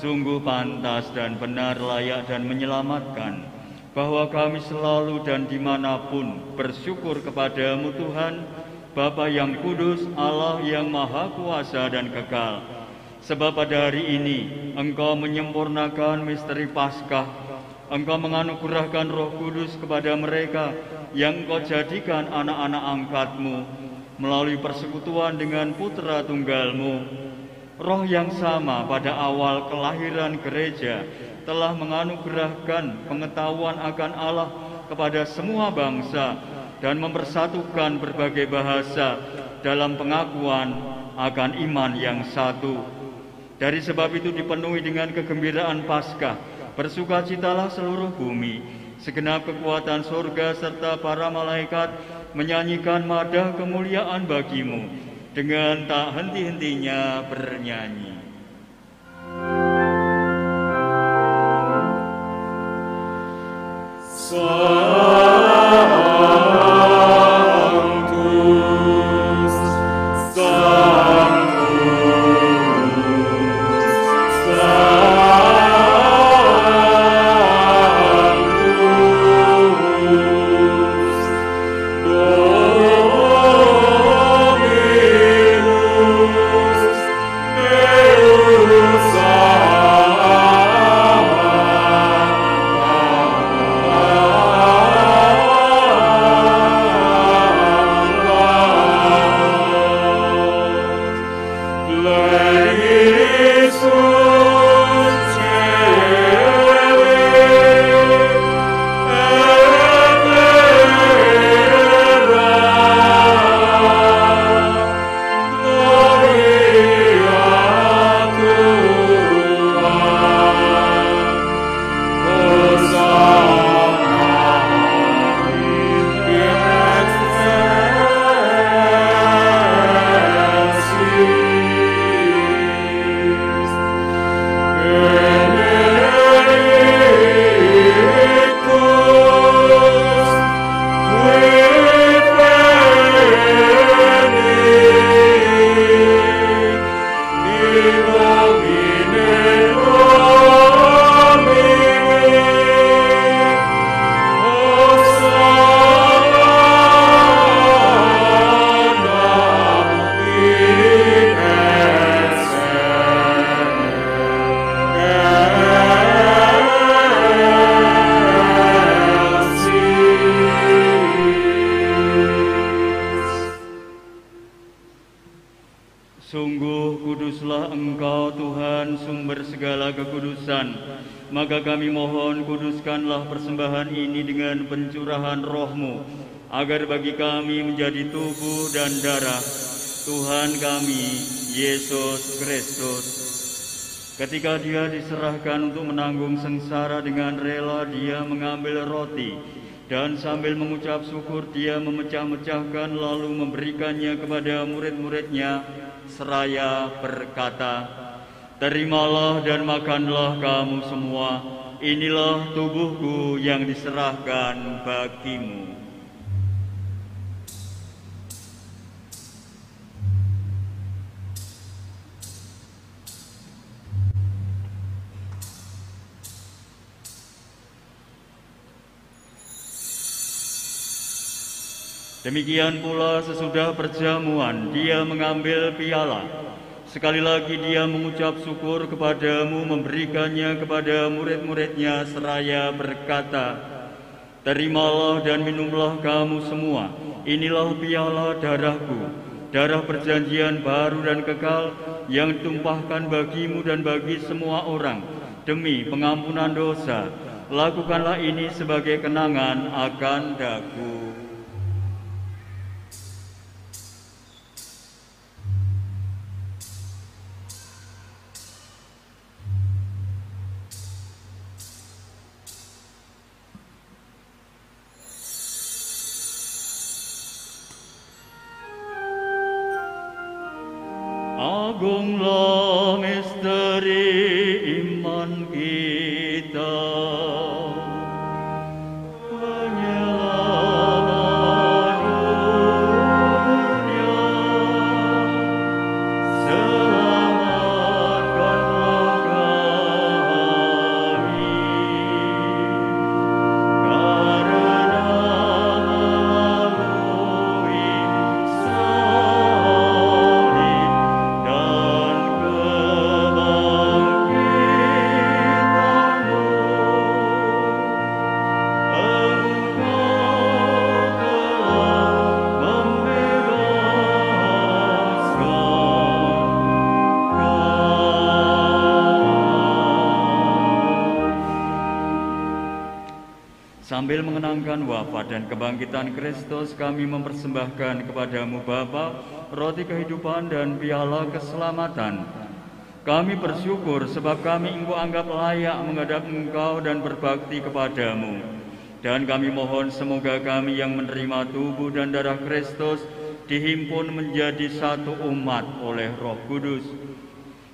Sungguh pantas dan benar, layak dan menyelamatkan, bahwa kami selalu dan dimanapun bersyukur kepadamu Tuhan, Bapa yang kudus, Allah yang maha kuasa dan kekal. Sebab pada hari ini Engkau menyempurnakan misteri Paskah. Engkau menganugerahkan Roh Kudus kepada mereka yang Engkau jadikan anak-anak angkat-Mu melalui persekutuan dengan Putra Tunggal-Mu. Roh yang sama pada awal kelahiran gereja telah menganugerahkan pengetahuan akan Allah kepada semua bangsa dan mempersatukan berbagai bahasa dalam pengakuan akan iman yang satu. Dari sebab itu dipenuhi dengan kegembiraan Paskah, bersukacitalah seluruh bumi, segenap kekuatan surga serta para malaikat menyanyikan madah kemuliaan bagimu dengan tak henti-hentinya bernyanyi. Sanctus, Sanctus, Sanctus, Dominus Deus Sungguh kuduslah Engkau Tuhan, sumber segala kekudusan. Maka kami mohon, kuduskanlah persembahan ini dengan pencurahan Roh-Mu, agar bagi kami menjadi tubuh dan darah Tuhan kami, Yesus Kristus. Ketika Dia diserahkan untuk menanggung sengsara dengan rela, Dia mengambil roti, dan sambil mengucap syukur Dia memecah-mecahkan lalu memberikannya kepada murid-muridnya, seraya berkata, "Terimalah dan makanlah kamu semua, inilah tubuhku yang diserahkan bagimu." Demikian pula sesudah perjamuan, Dia mengambil piala. Sekali lagi Dia mengucap syukur kepadamu, memberikannya kepada murid-muridnya seraya berkata, Terimalah dan minumlah kamu semua. Inilah piala darahku, darah perjanjian baru dan kekal yang ditumpahkan bagimu dan bagi semua orang demi pengampunan dosa. Lakukanlah ini sebagai kenangan akan daku. Agunglah misteri iman kita, penyelamat dunia. Selamatkanlah kami, karena melalui Sambil mengenangkan wafat dan kebangkitan Kristus, kami mempersembahkan kepadamu Bapa, roti kehidupan dan piala keselamatan. Kami bersyukur sebab kami Engkau anggap layak menghadap Engkau dan berbakti kepadamu. Dan kami mohon semoga kami yang menerima tubuh dan darah Kristus dihimpun menjadi satu umat oleh Roh Kudus.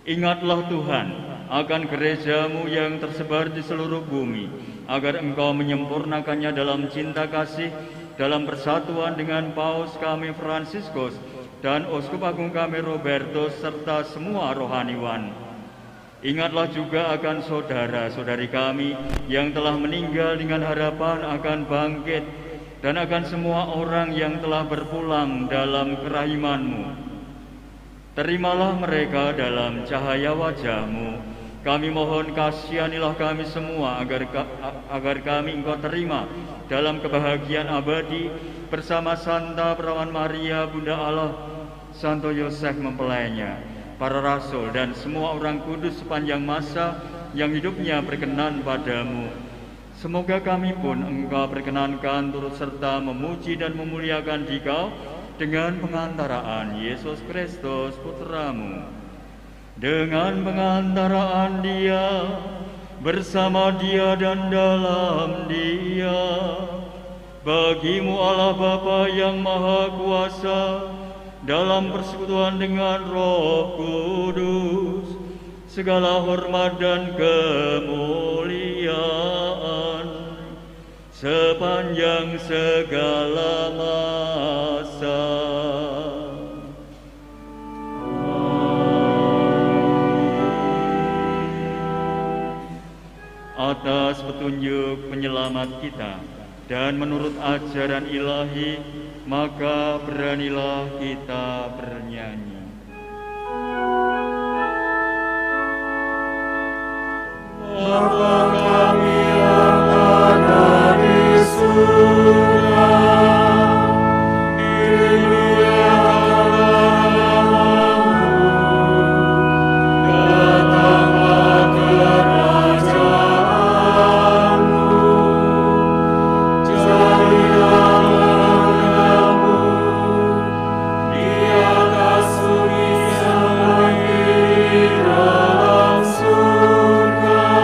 Ingatlah Tuhan akan gerejamu yang tersebar di seluruh bumi, agar Engkau menyempurnakannya dalam cinta kasih, dalam persatuan dengan Paus kami Fransiskus dan Uskup Agung kami Robertus serta semua rohaniwan. Ingatlah juga akan saudara-saudari kami yang telah meninggal dengan harapan akan bangkit, dan akan semua orang yang telah berpulang dalam kerahiman-Mu. Terimalah mereka dalam cahaya wajah-Mu. Kami mohon kasihanilah kami semua agar kami Engkau terima dalam kebahagiaan abadi bersama Santa Perawan Maria Bunda Allah, Santo Yosef mempelainya, para rasul dan semua orang kudus sepanjang masa yang hidupnya berkenan padamu. Semoga kami pun Engkau perkenankan turut serta memuji dan memuliakan Dikau dengan pengantaraan Yesus Kristus Putramu. Dengan pengantaraan Dia, bersama Dia dan dalam Dia, bagimu Allah Bapa yang Maha Kuasa, dalam persekutuan dengan Roh Kudus, segala hormat dan kemuliaan sepanjang segala masa. Atas petunjuk penyelamat kita dan menurut ajaran ilahi, maka beranilah kita bernyanyi. Bapa kami yang ada di surga, Surga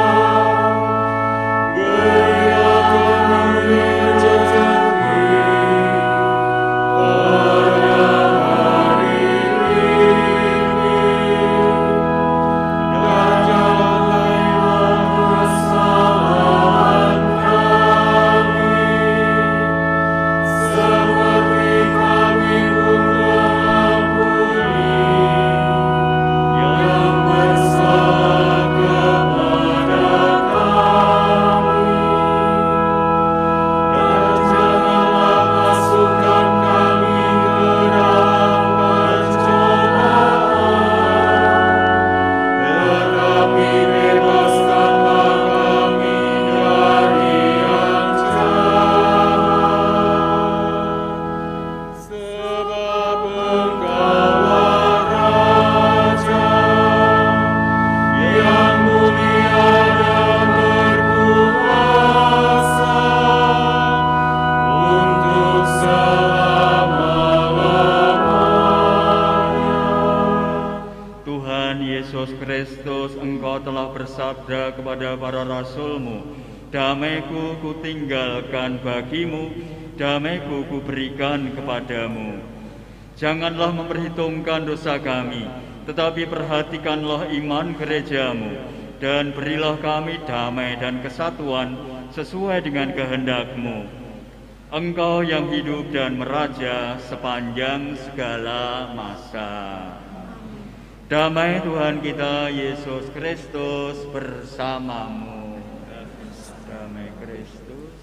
bersabda kepada para rasul-Mu, damai-Ku kutinggalkan bagimu, damai-Ku kuberikan kepadamu. Janganlah memperhitungkan dosa kami, tetapi perhatikanlah iman gereja-Mu, dan berilah kami damai dan kesatuan sesuai dengan kehendak-Mu. Engkau yang hidup dan meraja sepanjang segala masa. Damai Tuhan kita Yesus Kristus bersamamu. Damai Kristus.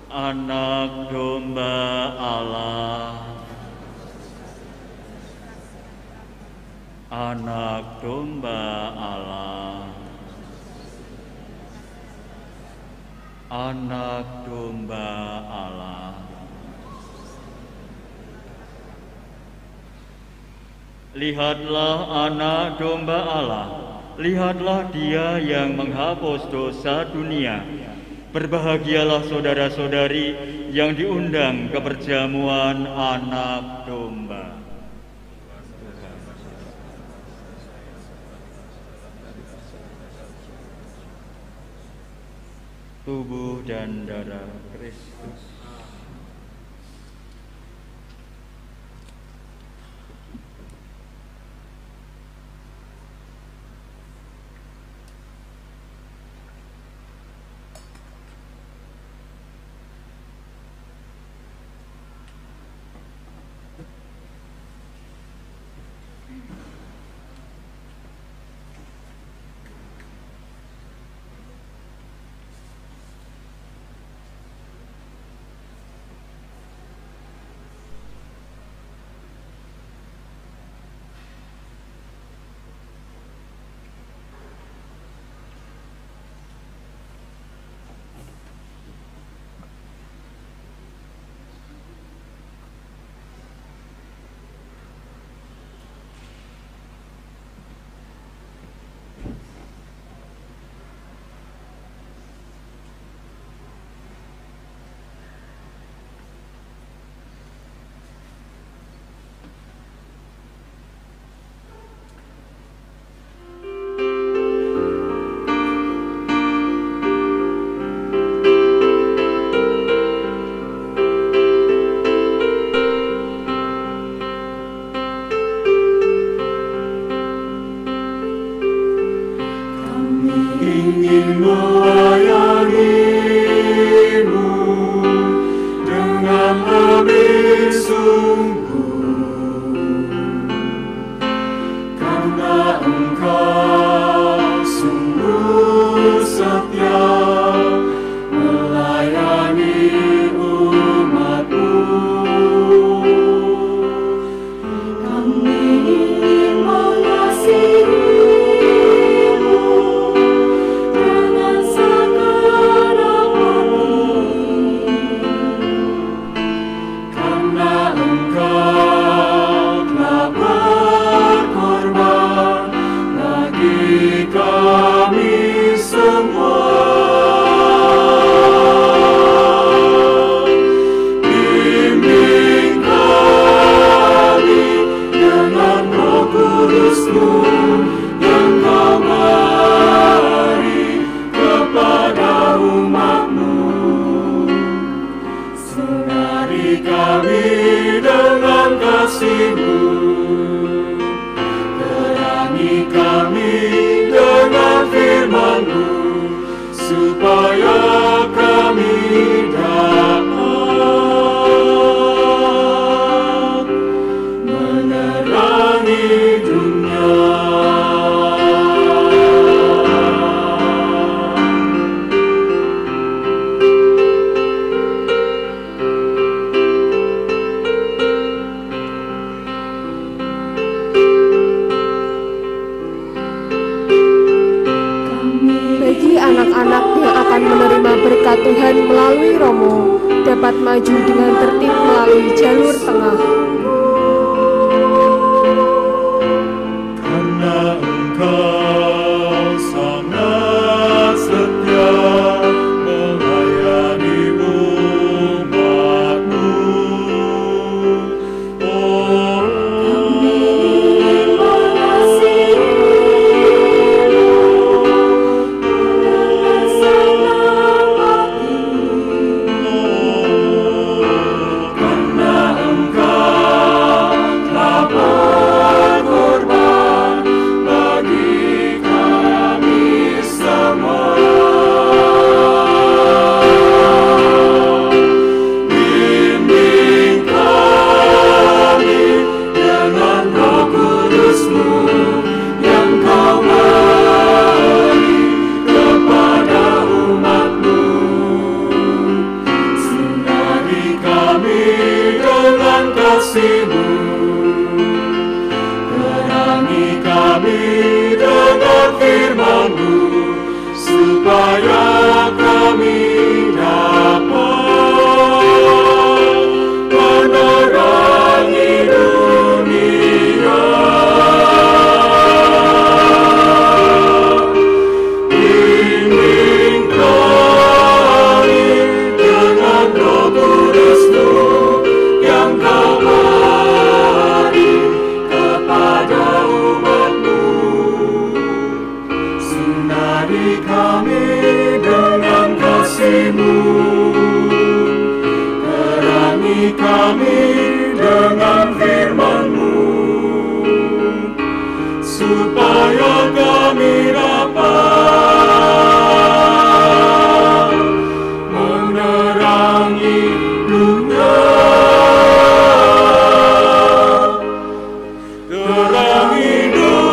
Anak domba Allah, anak domba Allah, anak domba Allah. Lihatlah anak domba Allah, lihatlah Dia yang menghapus dosa dunia. Berbahagialah saudara-saudari yang diundang ke perjamuan anak domba. Tubuh dan darah Kristus. kami dengan kasih-Mu, terangi kami dengan firman-Mu, supaya kami dapat menerangi dunia. Bimbing kami dengan Roh Kudus-Mu yang Kau beri kepada umat-Mu. Sinari kami dengan kasih-Mu, terangi kami dengan firman-Mu, supaya kami dapat menerangi dunia. Terangi dunia.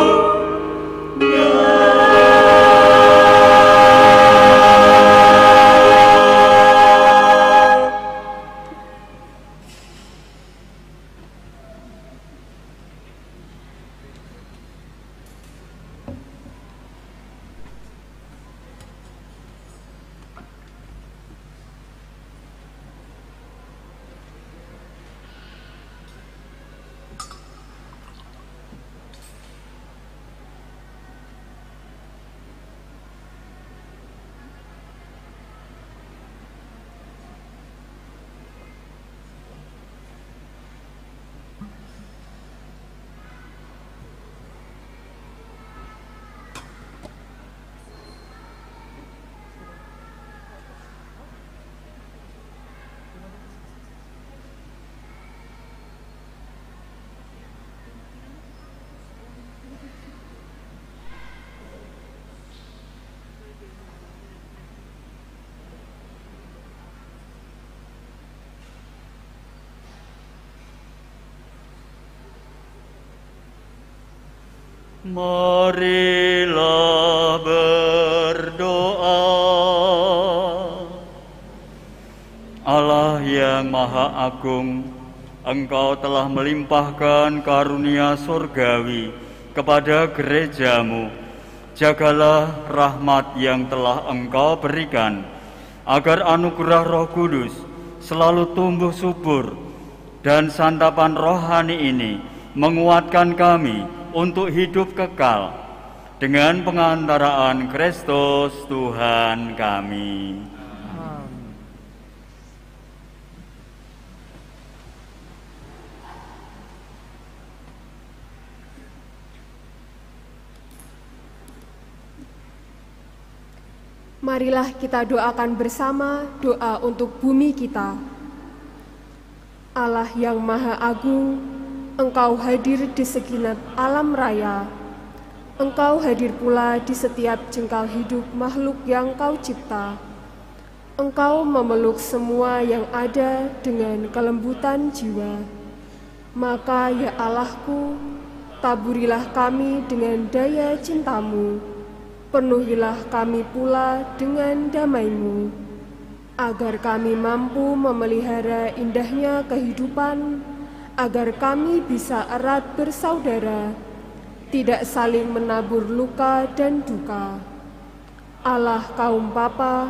Marilah berdoa. Allah yang Maha Agung, Engkau telah melimpahkan karunia surgawi kepada gereja-Mu. Jagalah rahmat yang telah Engkau berikan, agar anugerah Roh Kudus selalu tumbuh subur, dan santapan rohani ini menguatkan kami untuk hidup kekal dengan pengantaraan Kristus Tuhan kami. Marilah kita doakan bersama doa untuk bumi kita. Allah yang Maha Agung, Engkau hadir di segenap alam raya. Engkau hadir pula di setiap jengkal hidup makhluk yang Kau cipta. Engkau memeluk semua yang ada dengan kelembutan jiwa. Maka ya Allahku, taburilah kami dengan daya cinta-Mu. Penuhilah kami pula dengan damai-Mu, agar kami mampu memelihara indahnya kehidupan, agar kami bisa erat bersaudara, tidak saling menabur luka dan duka. Allah kaum Bapa,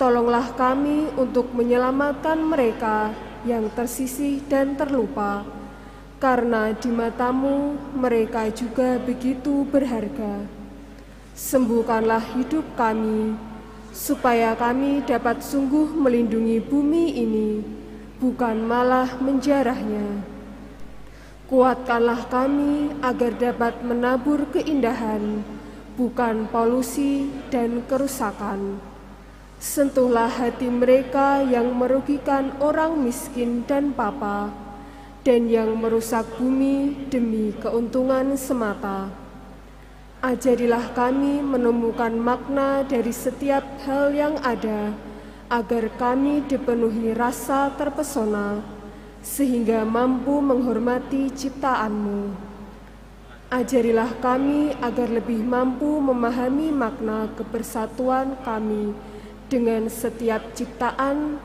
tolonglah kami untuk menyelamatkan mereka yang tersisih dan terlupa, karena di mata-Mu mereka juga begitu berharga. Sembuhkanlah hidup kami, supaya kami dapat sungguh melindungi bumi ini, bukan malah menjarahnya. Kuatkanlah kami agar dapat menabur keindahan, bukan polusi dan kerusakan. Sentuhlah hati mereka yang merugikan orang miskin dan papa, dan yang merusak bumi demi keuntungan semata. Ajarilah kami menemukan makna dari setiap hal yang ada, agar kami dipenuhi rasa terpesona, sehingga mampu menghormati ciptaan-Mu. Ajarilah kami agar lebih mampu memahami makna kebersatuan kami dengan setiap ciptaan,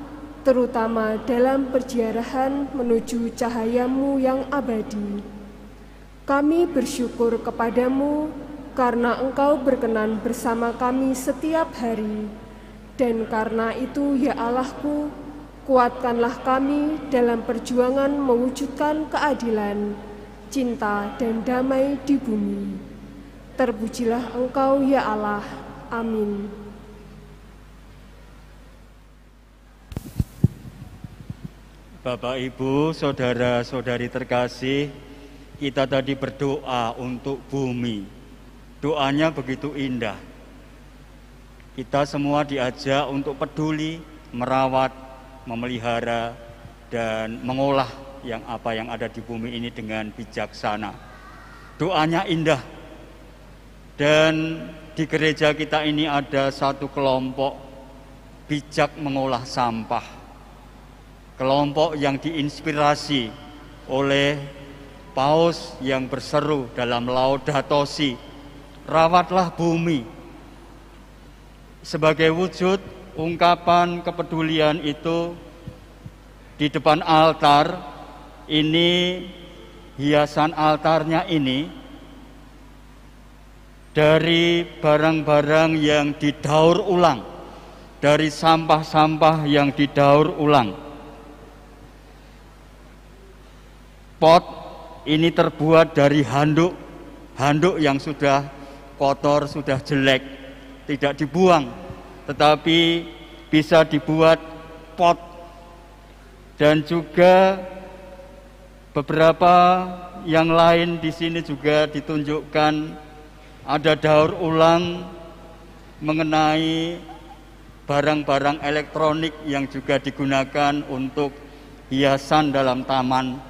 terutama dalam perjalanan menuju cahaya-Mu yang abadi. Kami bersyukur kepadamu karena Engkau berkenan bersama kami setiap hari. Dan karena itu, ya Allahku, kuatkanlah kami dalam perjuangan mewujudkan keadilan, cinta, dan damai di bumi. Terpujilah Engkau, ya Allah. Amin. Bapak, Ibu, saudara-saudari terkasih, kita tadi berdoa untuk bumi. Doanya begitu indah. Kita semua diajak untuk peduli, merawat, memelihara, dan mengolah yang ada di bumi ini dengan bijaksana. Doanya indah. Dan di gereja kita ini ada satu kelompok bijak mengolah sampah. Kelompok yang diinspirasi oleh Paus yang berseru dalam Laudato Si, rawatlah bumi. Sebagai wujud ungkapan kepedulian itu, di depan altar ini, hiasan altarnya ini dari barang-barang yang didaur ulang, dari sampah-sampah yang didaur ulang. Pot ini terbuat dari handuk yang sudah kotor, sudah jelek, tidak dibuang, tetapi bisa dibuat pot. Dan juga beberapa yang lain di sini juga ditunjukkan ada daur ulang mengenai barang-barang elektronik yang juga digunakan untuk hiasan dalam taman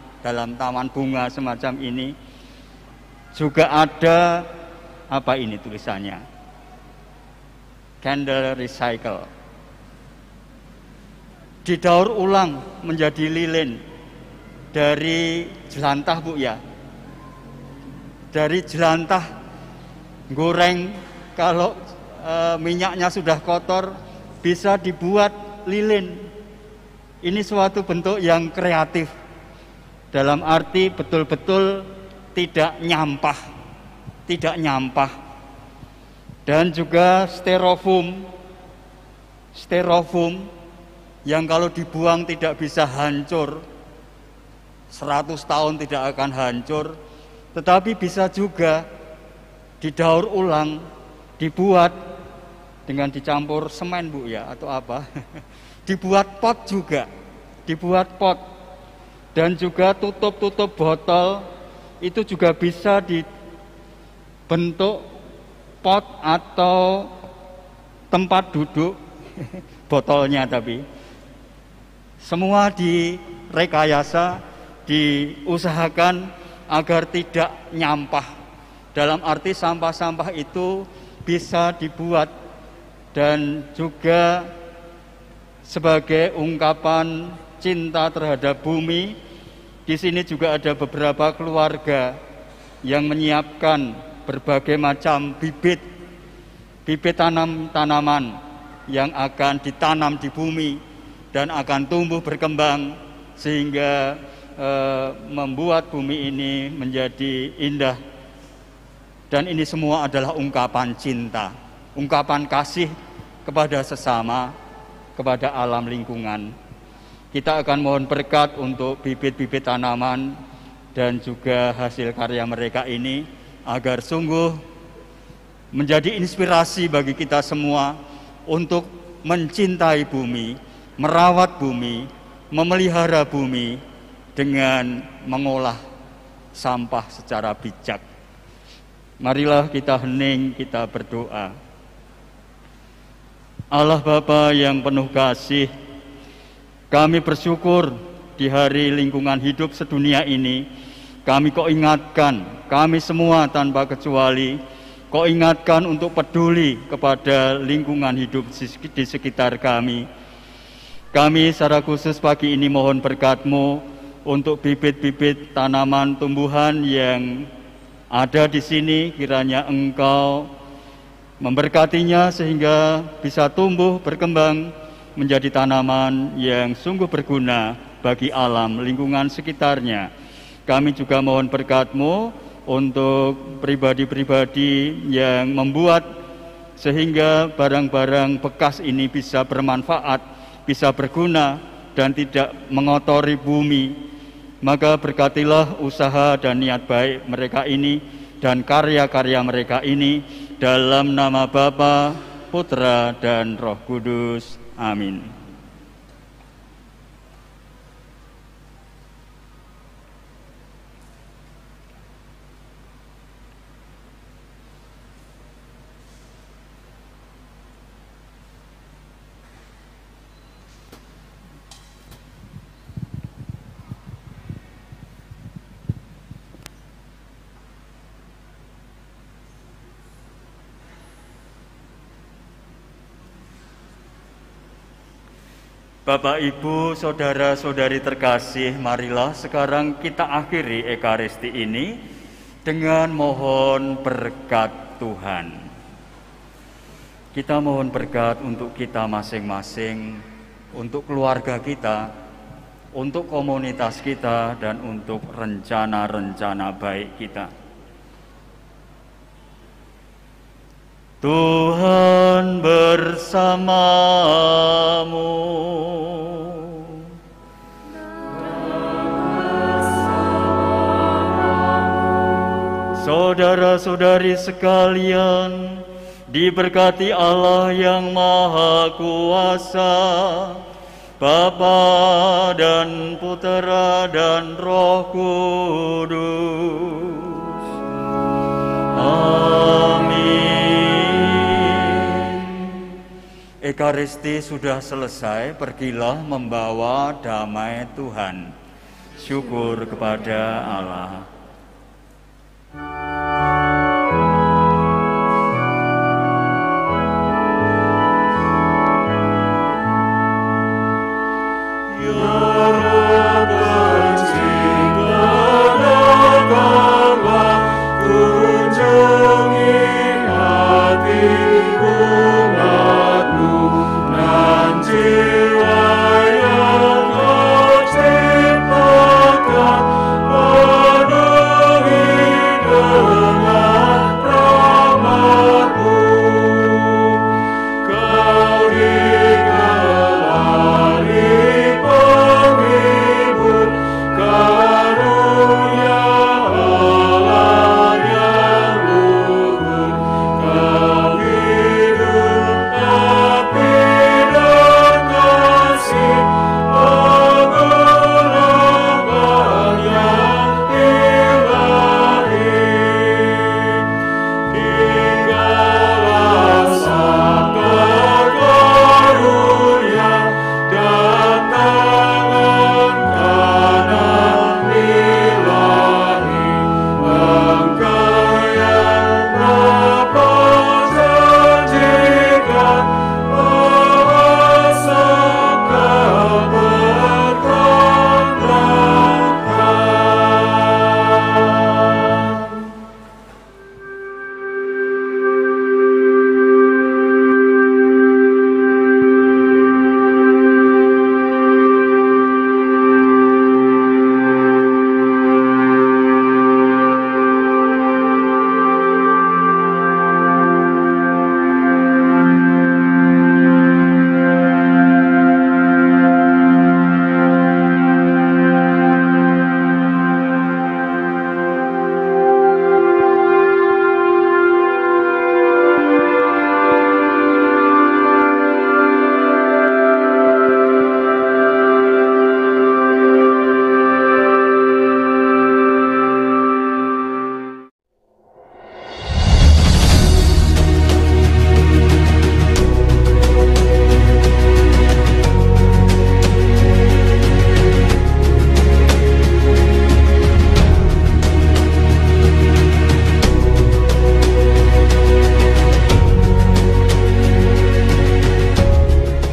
bunga semacam ini. Juga ada apa ini tulisannya? Candle recycle. Didaur ulang menjadi lilin dari jelantah, Bu, ya. Dari jelantah goreng, kalau minyaknya sudah kotor bisa dibuat lilin. Ini suatu bentuk yang kreatif, dalam arti betul-betul tidak nyampah. Dan juga styrofoam yang kalau dibuang tidak bisa hancur, 100 tahun tidak akan hancur, tetapi bisa juga didaur ulang, dibuat dengan dicampur semen, Bu, ya, atau apa. Dibuat pot juga, dibuat pot. Dan juga tutup-tutup botol itu juga bisa dibentuk pot atau tempat duduk botolnya, tapi semua direkayasa, diusahakan agar tidak nyampah. Dalam arti sampah-sampah itu bisa dibuat, dan juga sebagai ungkapan cinta terhadap bumi. Di sini juga ada beberapa keluarga yang menyiapkan berbagai macam bibit tanaman yang akan ditanam di bumi dan akan tumbuh berkembang sehingga membuat bumi ini menjadi indah. Dan ini semua adalah ungkapan cinta, ungkapan kasih kepada sesama, kepada alam lingkungan. Kita akan mohon berkat untuk bibit-bibit tanaman dan juga hasil karya mereka ini, agar sungguh menjadi inspirasi bagi kita semua untuk mencintai bumi, merawat bumi, memelihara bumi dengan mengolah sampah secara bijak. Marilah kita hening, kita berdoa. Allah Bapa yang penuh kasih, kami bersyukur di hari lingkungan hidup sedunia ini, kami kau ingatkan, kami semua tanpa kecuali, kau ingatkan untuk peduli kepada lingkungan hidup di sekitar kami. Kami secara khusus pagi ini mohon berkat-Mu untuk bibit-bibit tanaman tumbuhan yang ada di sini, kiranya Engkau memberkatinya sehingga bisa tumbuh, berkembang, menjadi tanaman yang sungguh berguna bagi alam lingkungan sekitarnya. Kami juga mohon berkat-Mu untuk pribadi-pribadi yang membuat sehingga barang-barang bekas ini bisa bermanfaat, bisa berguna, dan tidak mengotori bumi. Maka berkatilah usaha dan niat baik mereka ini dan karya-karya mereka ini, dalam nama Bapa, Putra, dan Roh Kudus. Amin. Bapak, Ibu, saudara-saudari terkasih, marilah sekarang kita akhiri Ekaristi ini dengan mohon berkat Tuhan. Kita mohon berkat untuk kita masing-masing, untuk keluarga kita, untuk komunitas kita, dan untuk rencana-rencana baik kita. Tuhan bersamamu. Saudara-saudari sekalian, diberkati Allah yang Maha Kuasa, Bapa dan Putera dan Roh Kudus. Amin. Ekaristi sudah selesai, pergilah membawa damai Tuhan. Syukur kepada Allah.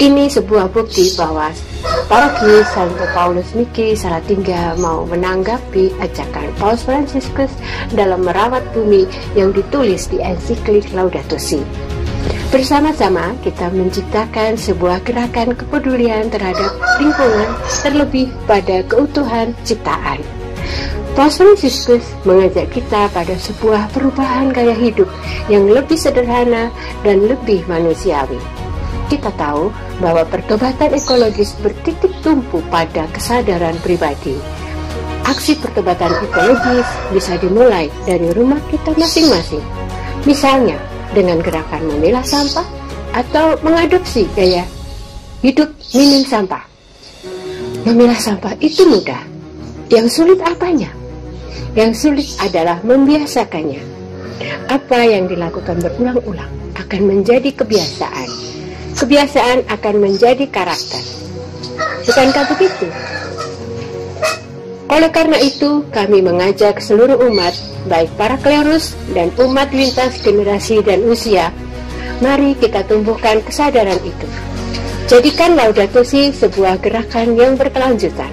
Ini sebuah bukti bahwa Paroki Santo Paulus Miki Salatiga mau menanggapi ajakan Paus Fransiskus dalam merawat bumi yang ditulis di ensiklik Laudato Si. Bersama-sama kita menciptakan sebuah gerakan kepedulian terhadap lingkungan, terlebih pada keutuhan ciptaan. Paus Fransiskus mengajak kita pada sebuah perubahan gaya hidup yang lebih sederhana dan lebih manusiawi. Kita tahu bahwa pertobatan ekologis bertitik tumpu pada kesadaran pribadi. Aksi pertobatan ekologis bisa dimulai dari rumah kita masing-masing. Misalnya, dengan gerakan memilah sampah atau mengadopsi gaya hidup minim sampah. Memilah sampah itu mudah. Yang sulit apanya? Yang sulit adalah membiasakannya. Apa yang dilakukan berulang-ulang akan menjadi kebiasaan. Kebiasaan akan menjadi karakter. Bukankah begitu? Oleh karena itu, kami mengajak seluruh umat, baik para klerus dan umat lintas generasi dan usia, mari kita tumbuhkan kesadaran itu. Jadikan Laudato Si sebuah gerakan yang berkelanjutan.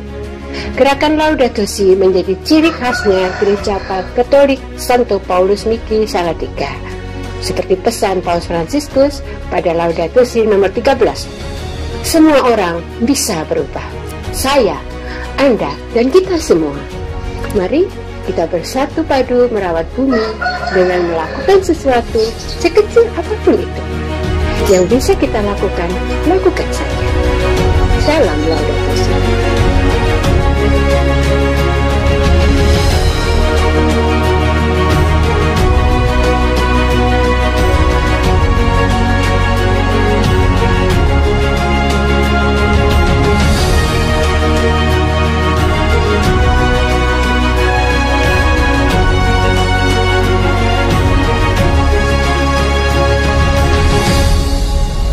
Gerakan Laudato Si menjadi ciri khasnya Gereja Katolik Santo Paulus Miki Salatiga. Seperti pesan Paus Fransiskus pada Laudato Si nomor 13. Semua orang bisa berubah. Saya, Anda, dan kita semua. Mari kita bersatu padu merawat bumi dengan melakukan sesuatu sekecil apapun itu. Yang bisa kita lakukan, lakukan saja. Salam Laudato Si.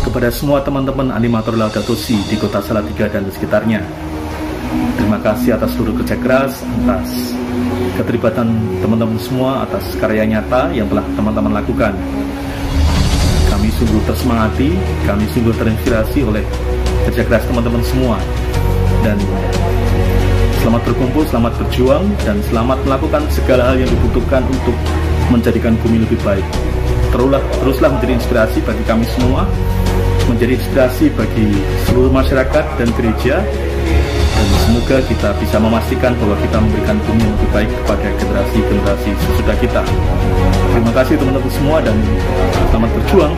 Kepada semua teman-teman animator Laudato Si di kota Salatiga dan di sekitarnya, terima kasih atas seluruh kerja keras, atas keterlibatan teman-teman semua, atas karya nyata yang telah teman-teman lakukan. Kami sungguh tersemangati, kami sungguh terinspirasi oleh kerja keras teman-teman semua. Dan selamat berkumpul, selamat berjuang, dan selamat melakukan segala hal yang dibutuhkan untuk menjadikan bumi lebih baik. Teruslah menjadi inspirasi bagi kami semua, menjadi inspirasi bagi seluruh masyarakat dan gereja, dan semoga kita bisa memastikan bahwa kita memberikan bumi yang lebih baik kepada generasi-generasi sesudah kita. Terima kasih teman-teman semua dan selamat berjuang.